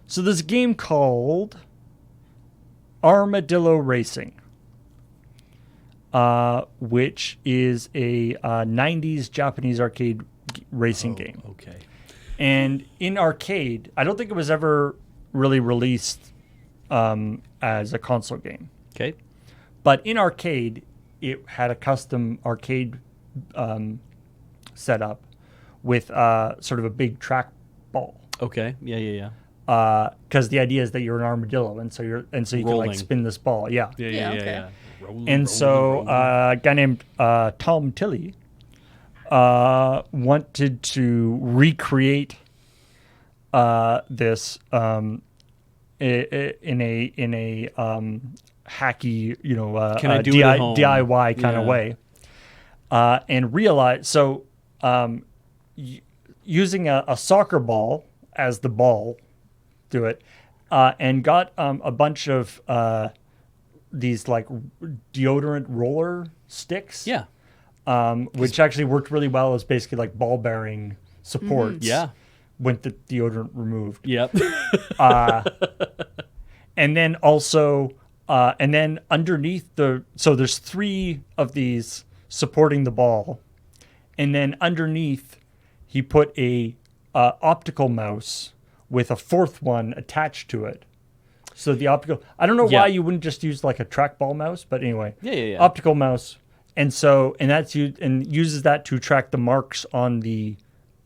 so there's a game called Armadillo Racing, which is a 90s Japanese arcade racing game. Okay. And in arcade, I don't think it was ever really released as a console game. Okay. But in arcade, it had a custom arcade setup with sort of a big track ball. Okay. Yeah. Because the idea is that you're an armadillo, and so you can Rolling. like spin this ball. Yeah. Yeah, okay. Rolling, So rolling. a guy named Tom Tilley wanted to recreate this in a hacky, Can I do it at home? DIY kind of Yeah. way, and realized using a soccer ball as the ball, do it, and got a bunch of these like deodorant roller sticks. Yeah. Which actually worked really well as basically like ball bearing supports. Yeah. With the deodorant removed. Yep. And then also, and then underneath so there's 3 of these supporting the ball. And then underneath, he put a optical mouse with a 4th one attached to it. So the optical, I don't know Yeah. why you wouldn't just use like a trackball mouse, but anyway. Yeah. Optical mouse. And so, and that's used, and uses that to track the marks on the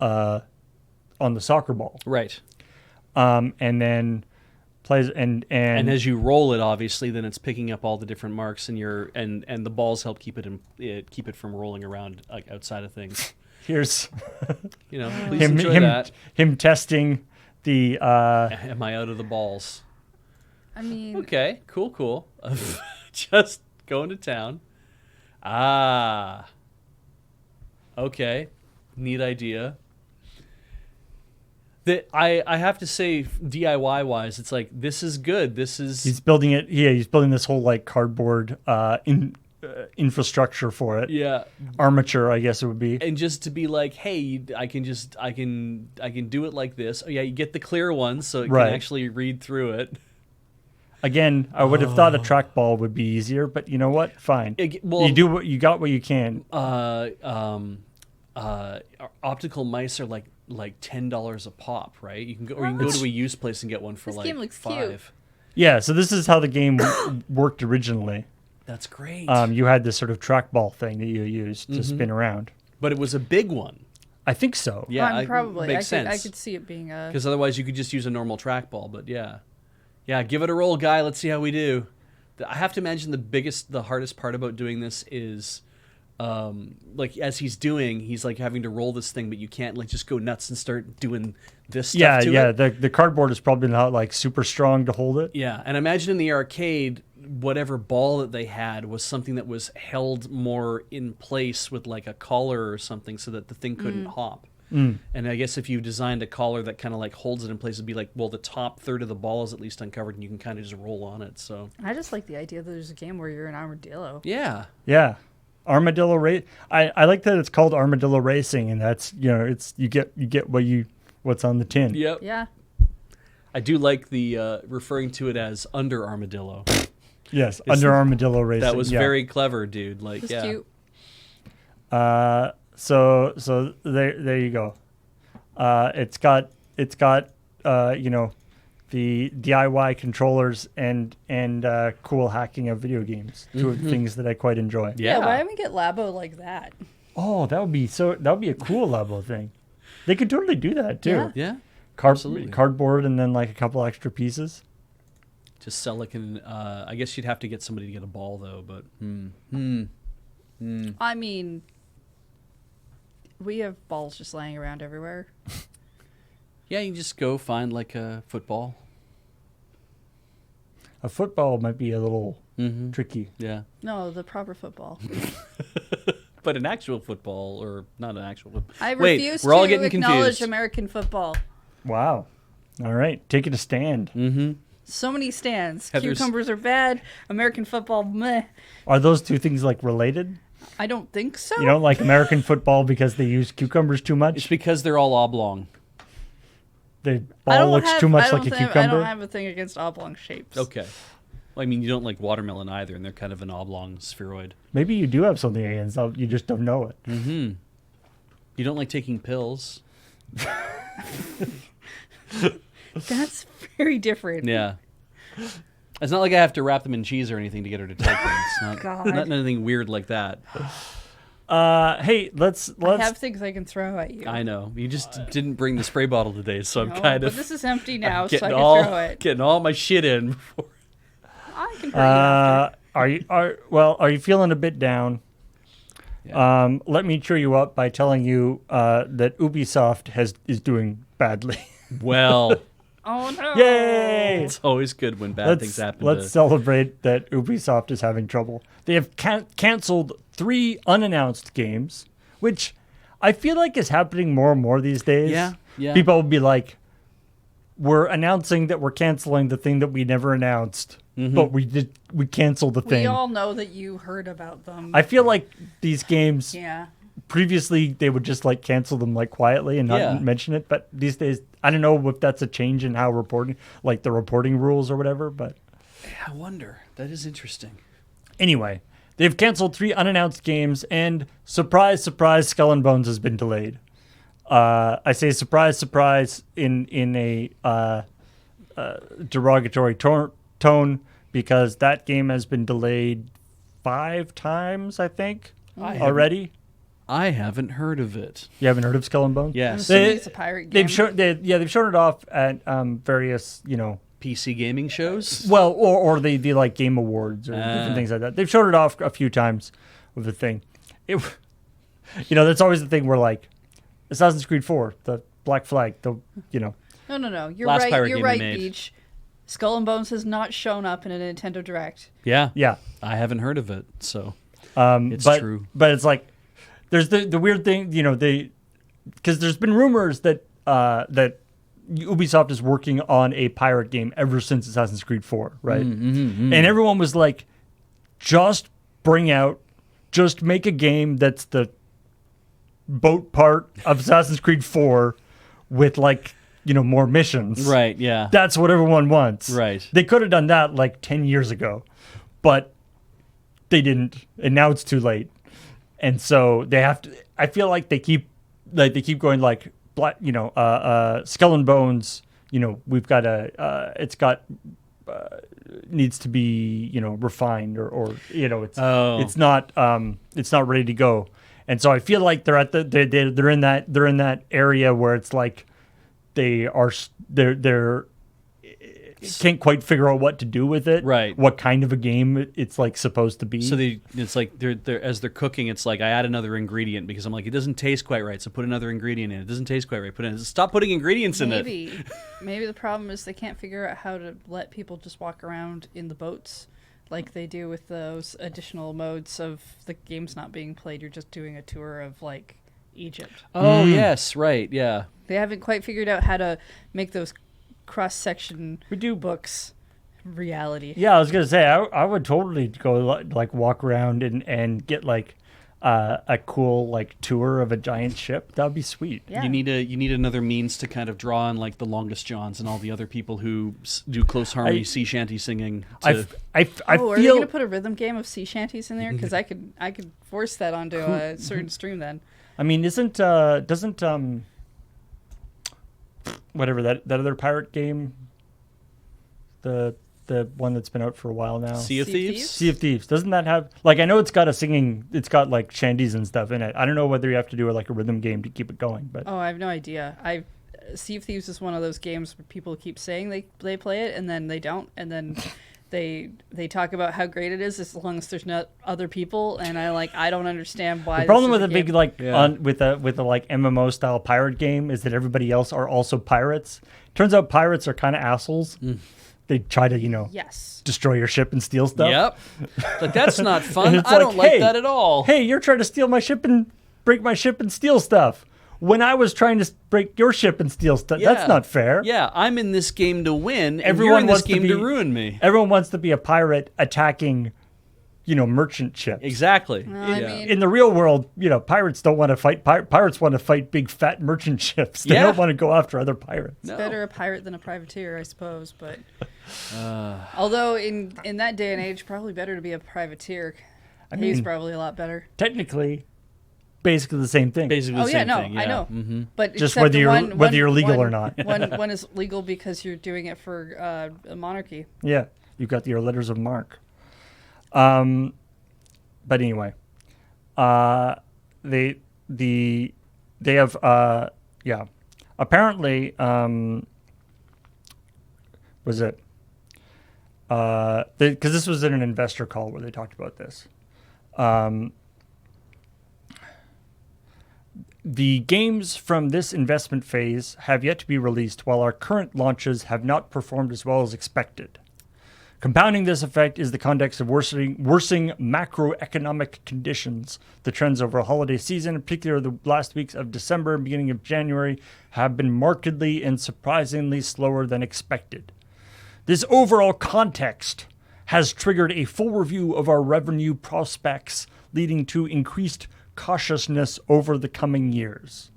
soccer ball. Right. And then plays And as you roll it, obviously, then it's picking up all the different marks, and and the balls help keep it from rolling around like outside of things. here's Please enjoy that. him testing the Am I out of the balls? I mean, Okay, cool. Just going to town. Ah. Okay. Neat idea. I have to say, DIY wise, it's like, this is good. he's building it. Yeah, he's building this whole like cardboard infrastructure for it. Yeah. Armature, I guess it would be. And just to be like, hey, I can do it like this. Oh yeah, you get the clear one so it Right. can actually read through it. Again, I would have thought a trackball would be easier, but you know what? Fine. Well, You got what you can. Optical mice are like $10 a pop, right? You can go to a used place and get one for This like game looks cute. $5. Yeah, so this is how the game worked originally. That's great. You had this sort of trackball thing that you used to spin around. But it was a big one. I think so. Yeah, probably. makes I sense. could see it being a. Because otherwise you could just use a normal trackball. But yeah, give it a roll, guy. Let's see how we do. I have to imagine the hardest part about doing this is, like as he's like having to roll this thing, but you can't like just go nuts and start doing this stuff to it. The cardboard is probably not like super strong to hold it. Yeah, and imagine in the arcade, whatever ball that they had was something that was held more in place with like a collar or something so that the thing couldn't hop. And I guess if you designed a collar that kind of like holds it in place, it'd be like, well, the top third of the ball is at least uncovered and you can kind of just roll on it. So I just like the idea that there's a game where you're an armadillo. yeah. Yeah. Armadillo race. I like that it's called Armadillo Racing, and that's it's you get what's on the tin. Yep. Yeah. I do like the referring to it as Under Armadillo. Yes, under Armadillo Racing. That was yeah. very clever, dude. Like, It's yeah. cute. So there you go. It's got the DIY controllers and cool hacking of video games. Two of the things that I quite enjoy. Yeah. Why don't we get Labo like that? Oh, that would be a cool level thing. They could totally do that too. Yeah. Yeah. Absolutely. Cardboard and then like a couple extra pieces. Just sell like an. I guess you'd have to get somebody to get a ball though, but. I mean, we have balls just laying around everywhere. Yeah, you can just go find like a football. A football might be a little tricky. Yeah. No, the proper football. But an actual football, or not an actual football. I Wait, refuse we're all to getting acknowledge confused. American football. Wow. All right. Take it a stand. So many stands. Heather's- Cucumbers are bad. American football, meh. Are those two things like related? I don't think so. You don't like American football because they use cucumbers too It's much? because they're all oblong. The I ball don't looks have- too much I don't like a think- I cucumber? don't have a thing against oblong shapes. Okay. Well, I mean, you don't like watermelon either, and they're kind of an oblong spheroid. Maybe you do have something against it. You just don't know it. You don't like taking pills. That's very different. Yeah. It's not like I have to wrap them in cheese or anything to get her to take them. It's not, God. not anything weird like that. Hey, let's I have things I can throw at you. I know. You just didn't bring the spray bottle today, so I'm No, kind but of this is empty now, so I getting can throw it. getting all my shit in. Before. I can hurt you after. Are you feeling a bit down? Yeah. Let me cheer you up by telling you that Ubisoft is doing badly. Well, Oh no! Yay! it's always good when bad things happen. Let's to, celebrate that Ubisoft is having trouble. They have canceled 3 unannounced games, which I feel like is happening more and more these days. Yeah. People will be like, we're announcing that we're canceling the thing that we never announced, but we canceled the thing. We all know that you heard about them. I feel like these games yeah. previously they would just like cancel them like quietly and not Yeah. mention it, but these days I don't know if that's a change in how reporting, like the reporting rules or whatever, but I wonder. That is interesting. anyway, they've canceled 3 unannounced games, and surprise, surprise, Skull and Bones has been delayed. I say surprise, surprise in a derogatory tone because that game has been delayed 5 times, I think, already. I haven't heard of it. You haven't heard of Skull and Bones? I'm Yes. assuming it's a pirate game. They've shown it off at various, PC gaming shows? well, or they do like game awards or different things like that. They've shown it off a few times with the thing. That's always the thing where like Assassin's Creed 4, the Black Flag, No. You're Last right. pirate You're game right, they made. Beach. Skull and Bones has not shown up in a Nintendo Direct. Yeah. Yeah. I haven't heard of it, so it's but, true. But it's like there's the weird thing, because there's been rumors that that Ubisoft is working on a pirate game ever since Assassin's Creed 4, right? And everyone was like, just make a game that's the boat part of Assassin's Creed 4 with more missions. Right, yeah. That's what everyone wants. Right. They could have done that like 10 years ago, but they didn't. And now it's too late. And so they have to, I feel like they keep going like, Skull and Bones, we've got needs to be, refined or it's not ready to go. And so I feel like they're at they're in that area where it's like they're can't quite figure out what to do with it. Right. What kind of a game it's like supposed to be. So it's like they're as they're cooking, it's like I add another ingredient because I'm like it doesn't taste quite right, so put another ingredient in. It doesn't taste quite right. Stop putting ingredients in it. Maybe the problem is they can't figure out how to let people just walk around in the boats like they do with those additional modes of the game's not being played. You're just doing a tour of like Egypt. Oh yes, right, yeah. They haven't quite figured out how to make those cross-section books reality. Yeah, I was gonna say I would totally go like walk around and get like a cool like tour of a giant ship. That'd be sweet. Yeah. You need another means to kind of draw on like the Longest Johns and all the other people who do close harmony sea shanty singing. I Are they feel going to put a rhythm game of sea shanties in there? Because I could force that onto a certain stream then. I mean, doesn't whatever that other pirate game, the one that's been out for a while now, Sea of Thieves? Sea of Thieves, doesn't that have like I know it's got like shanties and stuff in it. I don't know whether you have to do like a rhythm game to keep it going, but Oh, I have no idea. Sea of Thieves is one of those games where people keep saying they play it and then they don't, and then they talk about how great it is as long as there's not other people, and I don't understand why. the problem with this a is big like Yeah. with a like MMO style pirate game is that everybody else are also pirates. Turns out pirates are kind of assholes. They try to, Yes. destroy your ship and steal stuff. Yep. Like, that's not And fun. it's I don't like hey, that at all. Hey, you're trying to steal my ship and break my ship and steal stuff. When I was trying to break your ship and steal stuff, Yeah. that's not fair. Yeah, I'm in this game to win, and Everyone you're in this wants to game to be- ruin me. Everyone wants to be a pirate attacking, merchant ships. Exactly. I Yeah. mean- In the real world, pirates don't want to fight. Pirates want to fight big fat merchant ships. They Yeah. don't want to go after other pirates. No. Better a pirate than a privateer, I suppose. But although in that day and age, probably better to be a privateer. He's mean- probably a lot better. Technically, basically the same thing. Basically Oh the yeah, same no, thing. I Yeah. know. Mhm. But Just except whether you're legal or not. one is legal because you're doing it for a monarchy. Yeah, you've got your letters of marque. But anyway, they have apparently was it because this was in an investor call where they talked about this. The games from this investment phase have yet to be released, while our current launches have not performed as well as expected. Compounding this effect is the context of worsening macroeconomic conditions. The trends over a holiday season, in particular the last weeks of December and beginning of January, have been markedly and surprisingly slower than expected. This overall context has triggered a full review of our revenue prospects, leading to increased cautiousness over the coming years.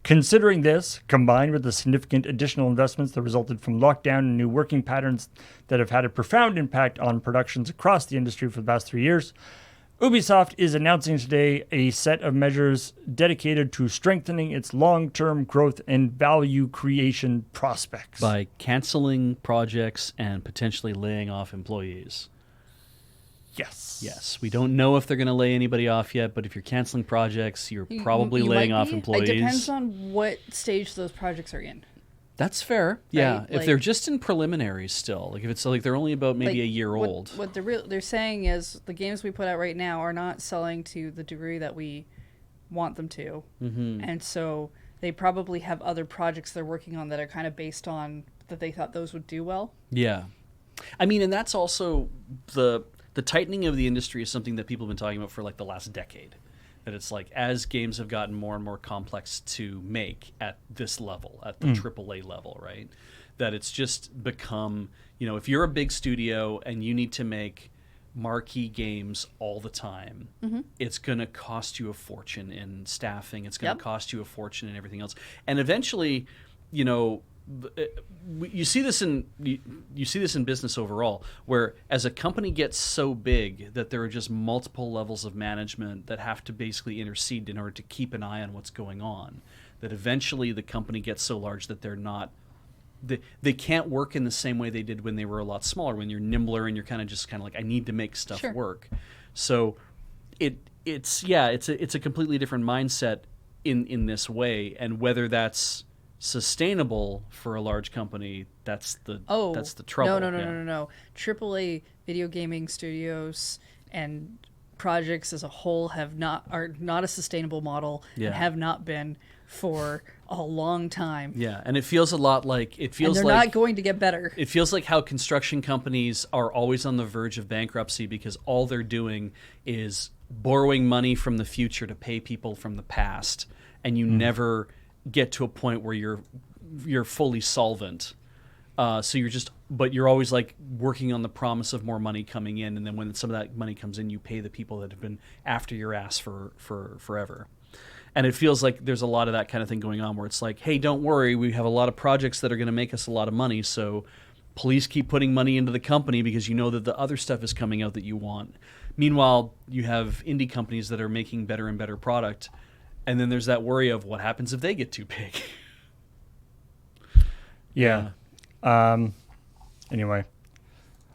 Considering this, combined with the significant additional investments that resulted from lockdown and new working patterns that have had a profound impact on productions across the industry for the past 3 years, Ubisoft is announcing today a set of measures dedicated to strengthening its long-term growth and value creation prospects. By canceling projects and potentially laying off employees. Yes. Yes, we don't know if they're going to lay anybody off yet, but if you're canceling projects, you're probably You laying might off be. employees. It depends on what stage those projects are in. That's fair. Yeah, Right? if they're just in preliminaries still, like if it's like they're only about maybe a year what, old. What they're saying is the games we put out right now are not selling to the degree that we want them to, and so they probably have other projects they're working on that are kind of based on that they thought those would do well. Yeah, I mean, and that's also the tightening of the industry is something that people have been talking about for like the last decade. That it's like as games have gotten more and more complex to make at this level, at the AAA level, right? That it's just become, if you're a big studio and you need to make marquee games all the time, it's going to cost you a fortune in staffing. It's going to cost you a fortune in everything else. And eventually, you see this in business overall, where as a company gets so big that there are just multiple levels of management that have to basically intercede in order to keep an eye on what's going on, that eventually the company gets so large that they're not they can't work in the same way they did when they were a lot smaller, when you're nimbler and you're kind of like, I need to make stuff work. So it's a completely different mindset in this way, and whether that's sustainable for a large company, that's the trouble. No. AAA video gaming studios and projects as a whole are not a sustainable model and have not been for a long time. Yeah, and it feels a lot like And they're not going to get better. It feels like how construction companies are always on the verge of bankruptcy because all they're doing is borrowing money from the future to pay people from the past, and you never get to a point where you're fully solvent. So you're always like working on the promise of more money coming in, and then when some of that money comes in, you pay the people that have been after your ass for forever. And it feels like there's a lot of that kind of thing going on where it's like, hey, don't worry, we have a lot of projects that are going to make us a lot of money, so please keep putting money into the company because you know that the other stuff is coming out that you want. Meanwhile, you have indie companies that are making better and better product, and then there's that worry of what happens if they get too big. Yeah. Anyway,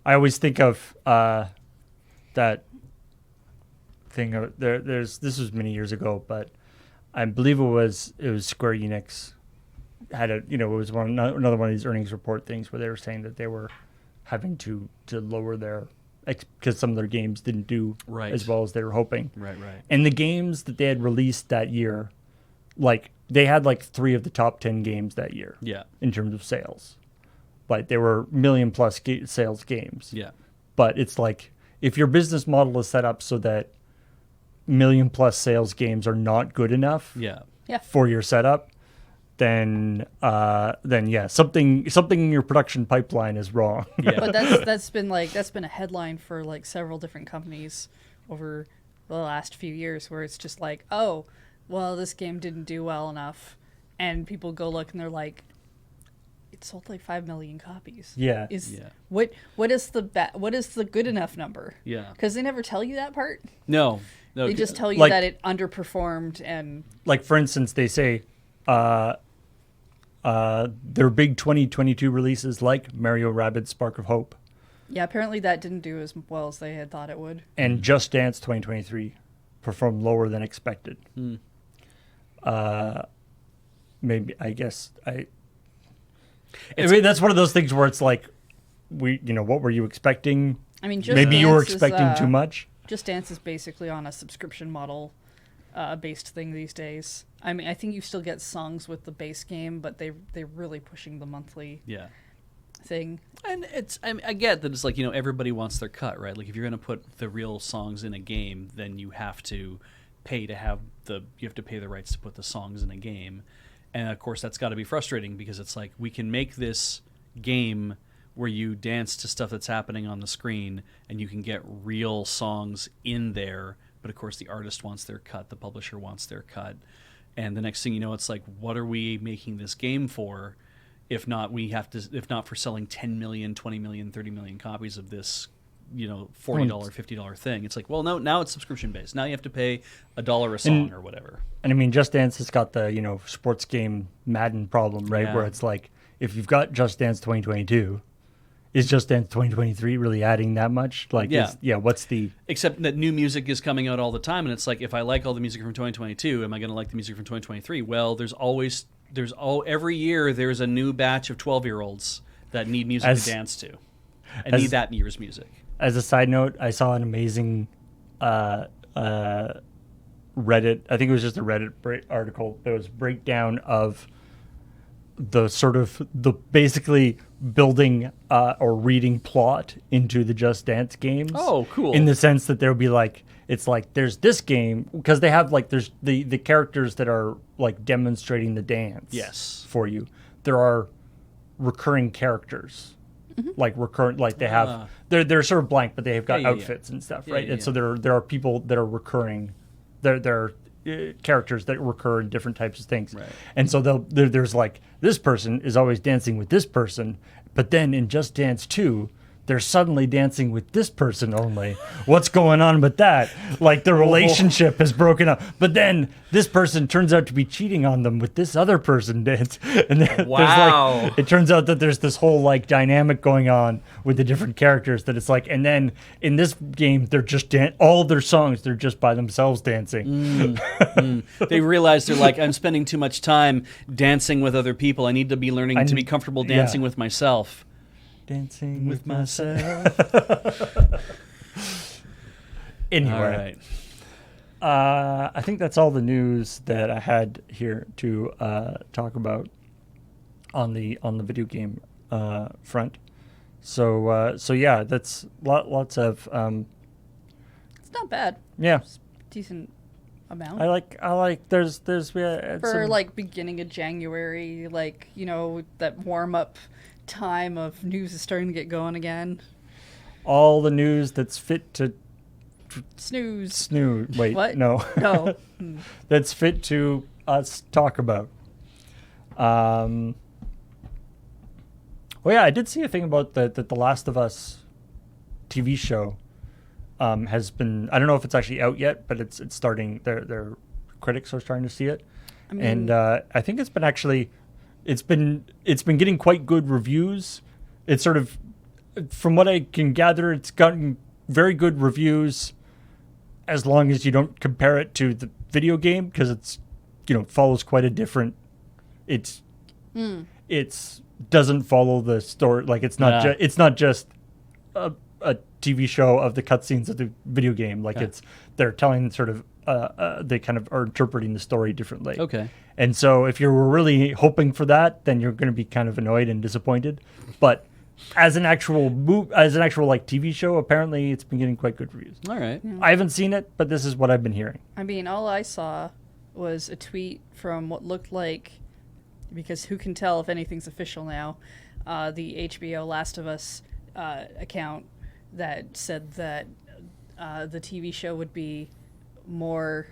I always think of that thing. This was many years ago, but I believe it was Square Enix had it was another one of these earnings report things where they were saying that they were having to lower their because some of their games didn't do as well as they were hoping. Right. And the games that they had released that year, like they had like 3 of the top 10 games that year. Yeah. In terms of sales. Like they were million plus sales games. Yeah. But it's like if your business model is set up so that million plus sales games are not good enough Yeah. for your setup, then yeah, something in your production pipeline is wrong. Yeah. But that's been a headline for like several different companies over the last few years, where it's just like, oh, well, this game didn't do well enough, and people go look and they're like, it sold like 5 million copies. Yeah. What is the good enough number? Yeah. Because they never tell you that part. No. They just tell you like- that it underperformed, and Like for instance, they say their big 2022 releases like Mario Rabbids Spark of Hope yeah, apparently that didn't do as well as they had thought it would. and Just Dance 2023 performed lower than expected. Maybe I mean, that's one of those things where it's like, what were you expecting? I mean, Just Maybe you were Dance is, expecting too much. Just Dance is basically on a subscription model based thing these days. I mean, I think you still get songs with the base game, but they're really pushing the monthly thing. And I get that it's like, everybody wants their cut, right? Like if you're going to put the real songs in a game, then you have to pay the rights to put the songs in a game. And of course that's got to be frustrating, because it's like, we can make this game where you dance to stuff that's happening on the screen and you can get real songs in there, but of course the artist wants their cut, the publisher wants their cut. And the next thing you know, it's like, what are we making this game for? If not for selling 10 million, 20 million, 30 million copies of this, $40, $50 thing. It's like, well, no, now it's subscription based. Now you have to pay $1 a song or whatever. And I mean, Just Dance has got the, sports game Madden problem, right? Yeah. Where it's like, if you've got Just Dance 2022, is Just Dance 2023 really adding that much? Like, what's the... Except that new music is coming out all the time, and it's like, if I like all the music from 2022, am I going to like the music from 2023? Well, every year there's a new batch of 12-year-olds that need music to dance to, and need that year's music. As a side note, I saw an amazing Reddit, I think it was just a Reddit article, that was a breakdown of the basically building or reading plot into the Just Dance games. Oh, cool. In the sense that there'll be like, it's like there's this game, because they have like, there's the characters that are like demonstrating the dance for you. There are recurring characters. Like recurrent, like they have, they're sort of blank, but they have got outfits and stuff, right? And so there are people that are recurring. There are characters that recur in different types of things, right. And so there's like, this person is always dancing with this person, but then in Just Dance 2, they're suddenly dancing with this person only. What's going on with that? Like the relationship has broken up, but then this person turns out to be cheating on them with this other person. And then wow. it turns out that there's this whole like dynamic going on with the different characters, that it's like, and then in this game, they're just all their songs, they're just by themselves dancing. They realize they're like, I'm spending too much time dancing with other people. I need to be learning to be comfortable dancing with myself. Dancing with myself. Anyway, all right. I think that's all the news that I had here to talk about on the video game front. So yeah, that's lots of. It's not bad. Yeah, It's a decent amount. I like. There's For some, like beginning of January, like that warm up time of news is starting to get going again. all the news that's fit to Snooze. Wait, What? no. No. That's fit to us talk about. Well, yeah, I did see a thing about that the Last of Us TV show has been. I don't know if it's actually out yet, but it's starting. Their critics are starting to see it, I mean, and I think it's been actually. It's been getting quite good reviews. It's sort of, from what I can gather, it's gotten very good reviews, as long as you don't compare it to the video game, because it's, follows quite a different. It's doesn't follow the story. Like it's not it's not just a TV show of the cutscenes of the video game. Like they're telling sort of they kind of are interpreting the story differently. Okay. And so if you're really hoping for that, then you're going to be kind of annoyed and disappointed. But as an actual like TV show, apparently it's been getting quite good reviews. All right. I haven't seen it, but this is what I've been hearing. I mean, all I saw was a tweet from what looked like, because who can tell if anything's official now, the HBO Last of Us account that said that the TV show would be more,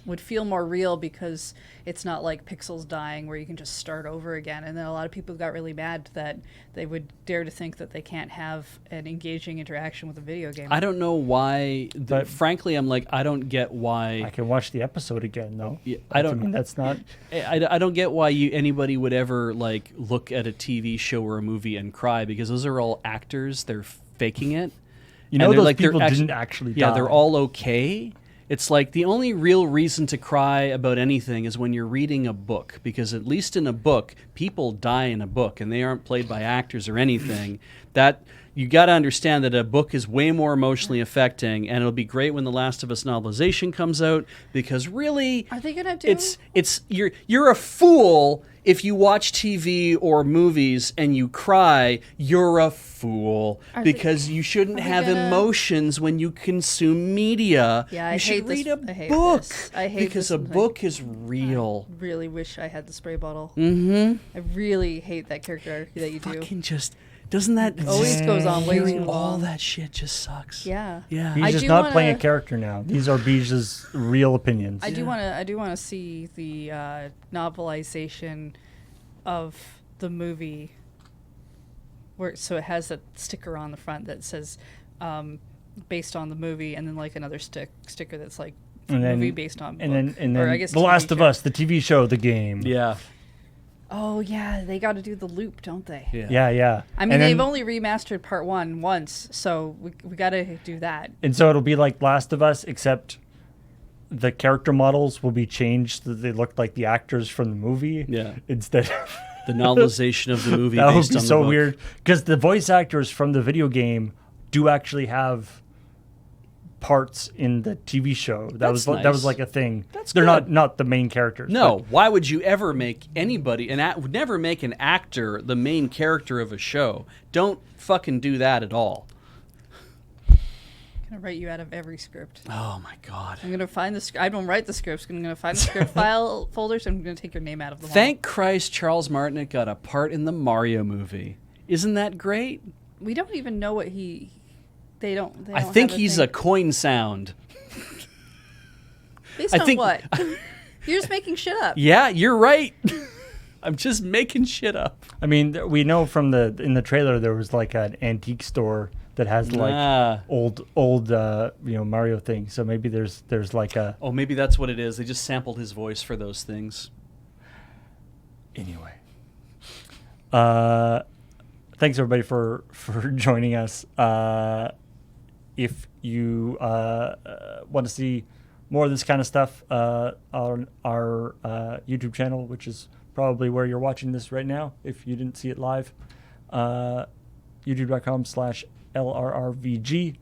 would feel more real because it's not like pixels dying where you can just start over again. And then a lot of people got really mad that they would dare to think that they can't have an engaging interaction with a video game. I don't know why. But- frankly, I'm like, I don't get why. I can watch the episode again, though. Yeah, I don't. That's not. I don't get why anybody would ever like look at a TV show or a movie and cry, because those are all actors. They're faking it. You know, And they're those like, they're people actu- didn't actually die. Yeah, they're all okay. It's like the only real reason to cry about anything is when you're reading a book, because at least in a book, people die in a book and they aren't played by actors or anything. That you got to understand that a book is way more emotionally affecting, and it'll be great when the Last of Us novelization comes out, because really, Are they gonna do? it's you're a fool if you watch TV or movies and you cry. You're a fool, because you shouldn't are they have gonna- emotions when you consume media. Yeah, I you should hate this- read a I hate book, this. I hate because this a and I- book is real. Really wish I had the spray bottle. Mm-hmm. I really hate that character arc that you do. Fucking just doesn't that Always goes on way hearing too all long. that shit just sucks. Yeah. Yeah. He's I just do not wanna- playing a character now. These are Bij's real opinions. I do want to see the novelization of the movie, so it has that sticker on the front that says based on the movie, and then like another sticker that's like And then- movie based on book. and then Or I guess The TV Last of show. Us, the TV show, the game. Yeah. Oh yeah, they got to do the loop, don't they? Yeah, yeah. I mean, And they've then- only remastered part 1 once, so we got to do that. And so it'll be like Last of Us, except the character models will be changed so that they look like the actors from the movie. Yeah. Instead of The novelization of the movie that would based be on the so book. weird, because the voice actors from the video game do actually have parts in the TV show. That That's was nice. like a thing. That's They're good. not the main characters. No, why would you ever make anybody would never make an actor the main character of a show? Don't fucking do that at all. I'm gonna write you out of every script. Oh my god. I'm gonna find the. I don't write the scripts. I'm gonna find the script file folders. And I'm gonna take your name out of them. Thank Christ Charles Martinet got a part in the Mario movie. Isn't that great? We don't even know what he. They don't. I think he's a coin sound. Based I on think- what? You're just making shit up. Yeah, you're right. I'm just making shit up. I mean, we know from in the trailer there was like an antique store that has like Ah. old Mario things. So maybe there's like a Oh, maybe that's what it is. They just sampled his voice for those things. anyway. Thanks everybody for joining us. If you want to see more of this kind of stuff on our YouTube channel, which is probably where you're watching this right now, if you didn't see it live, youtube.com/LRRVG.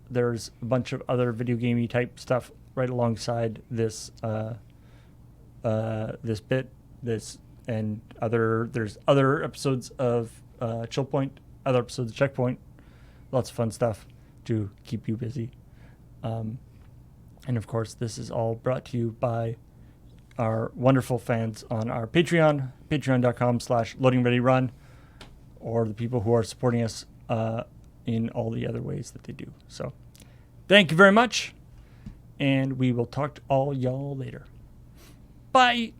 There's a bunch of other video gamey type stuff right alongside this there's other episodes of ChillPoint, other episodes of Checkpoint, lots of fun stuff to keep you busy. And of course, this is all brought to you by our wonderful fans on our Patreon, patreon.com/loadingreadyrun, or the people who are supporting us in all the other ways that they do. So thank you very much, and we will talk to all y'all later. Bye.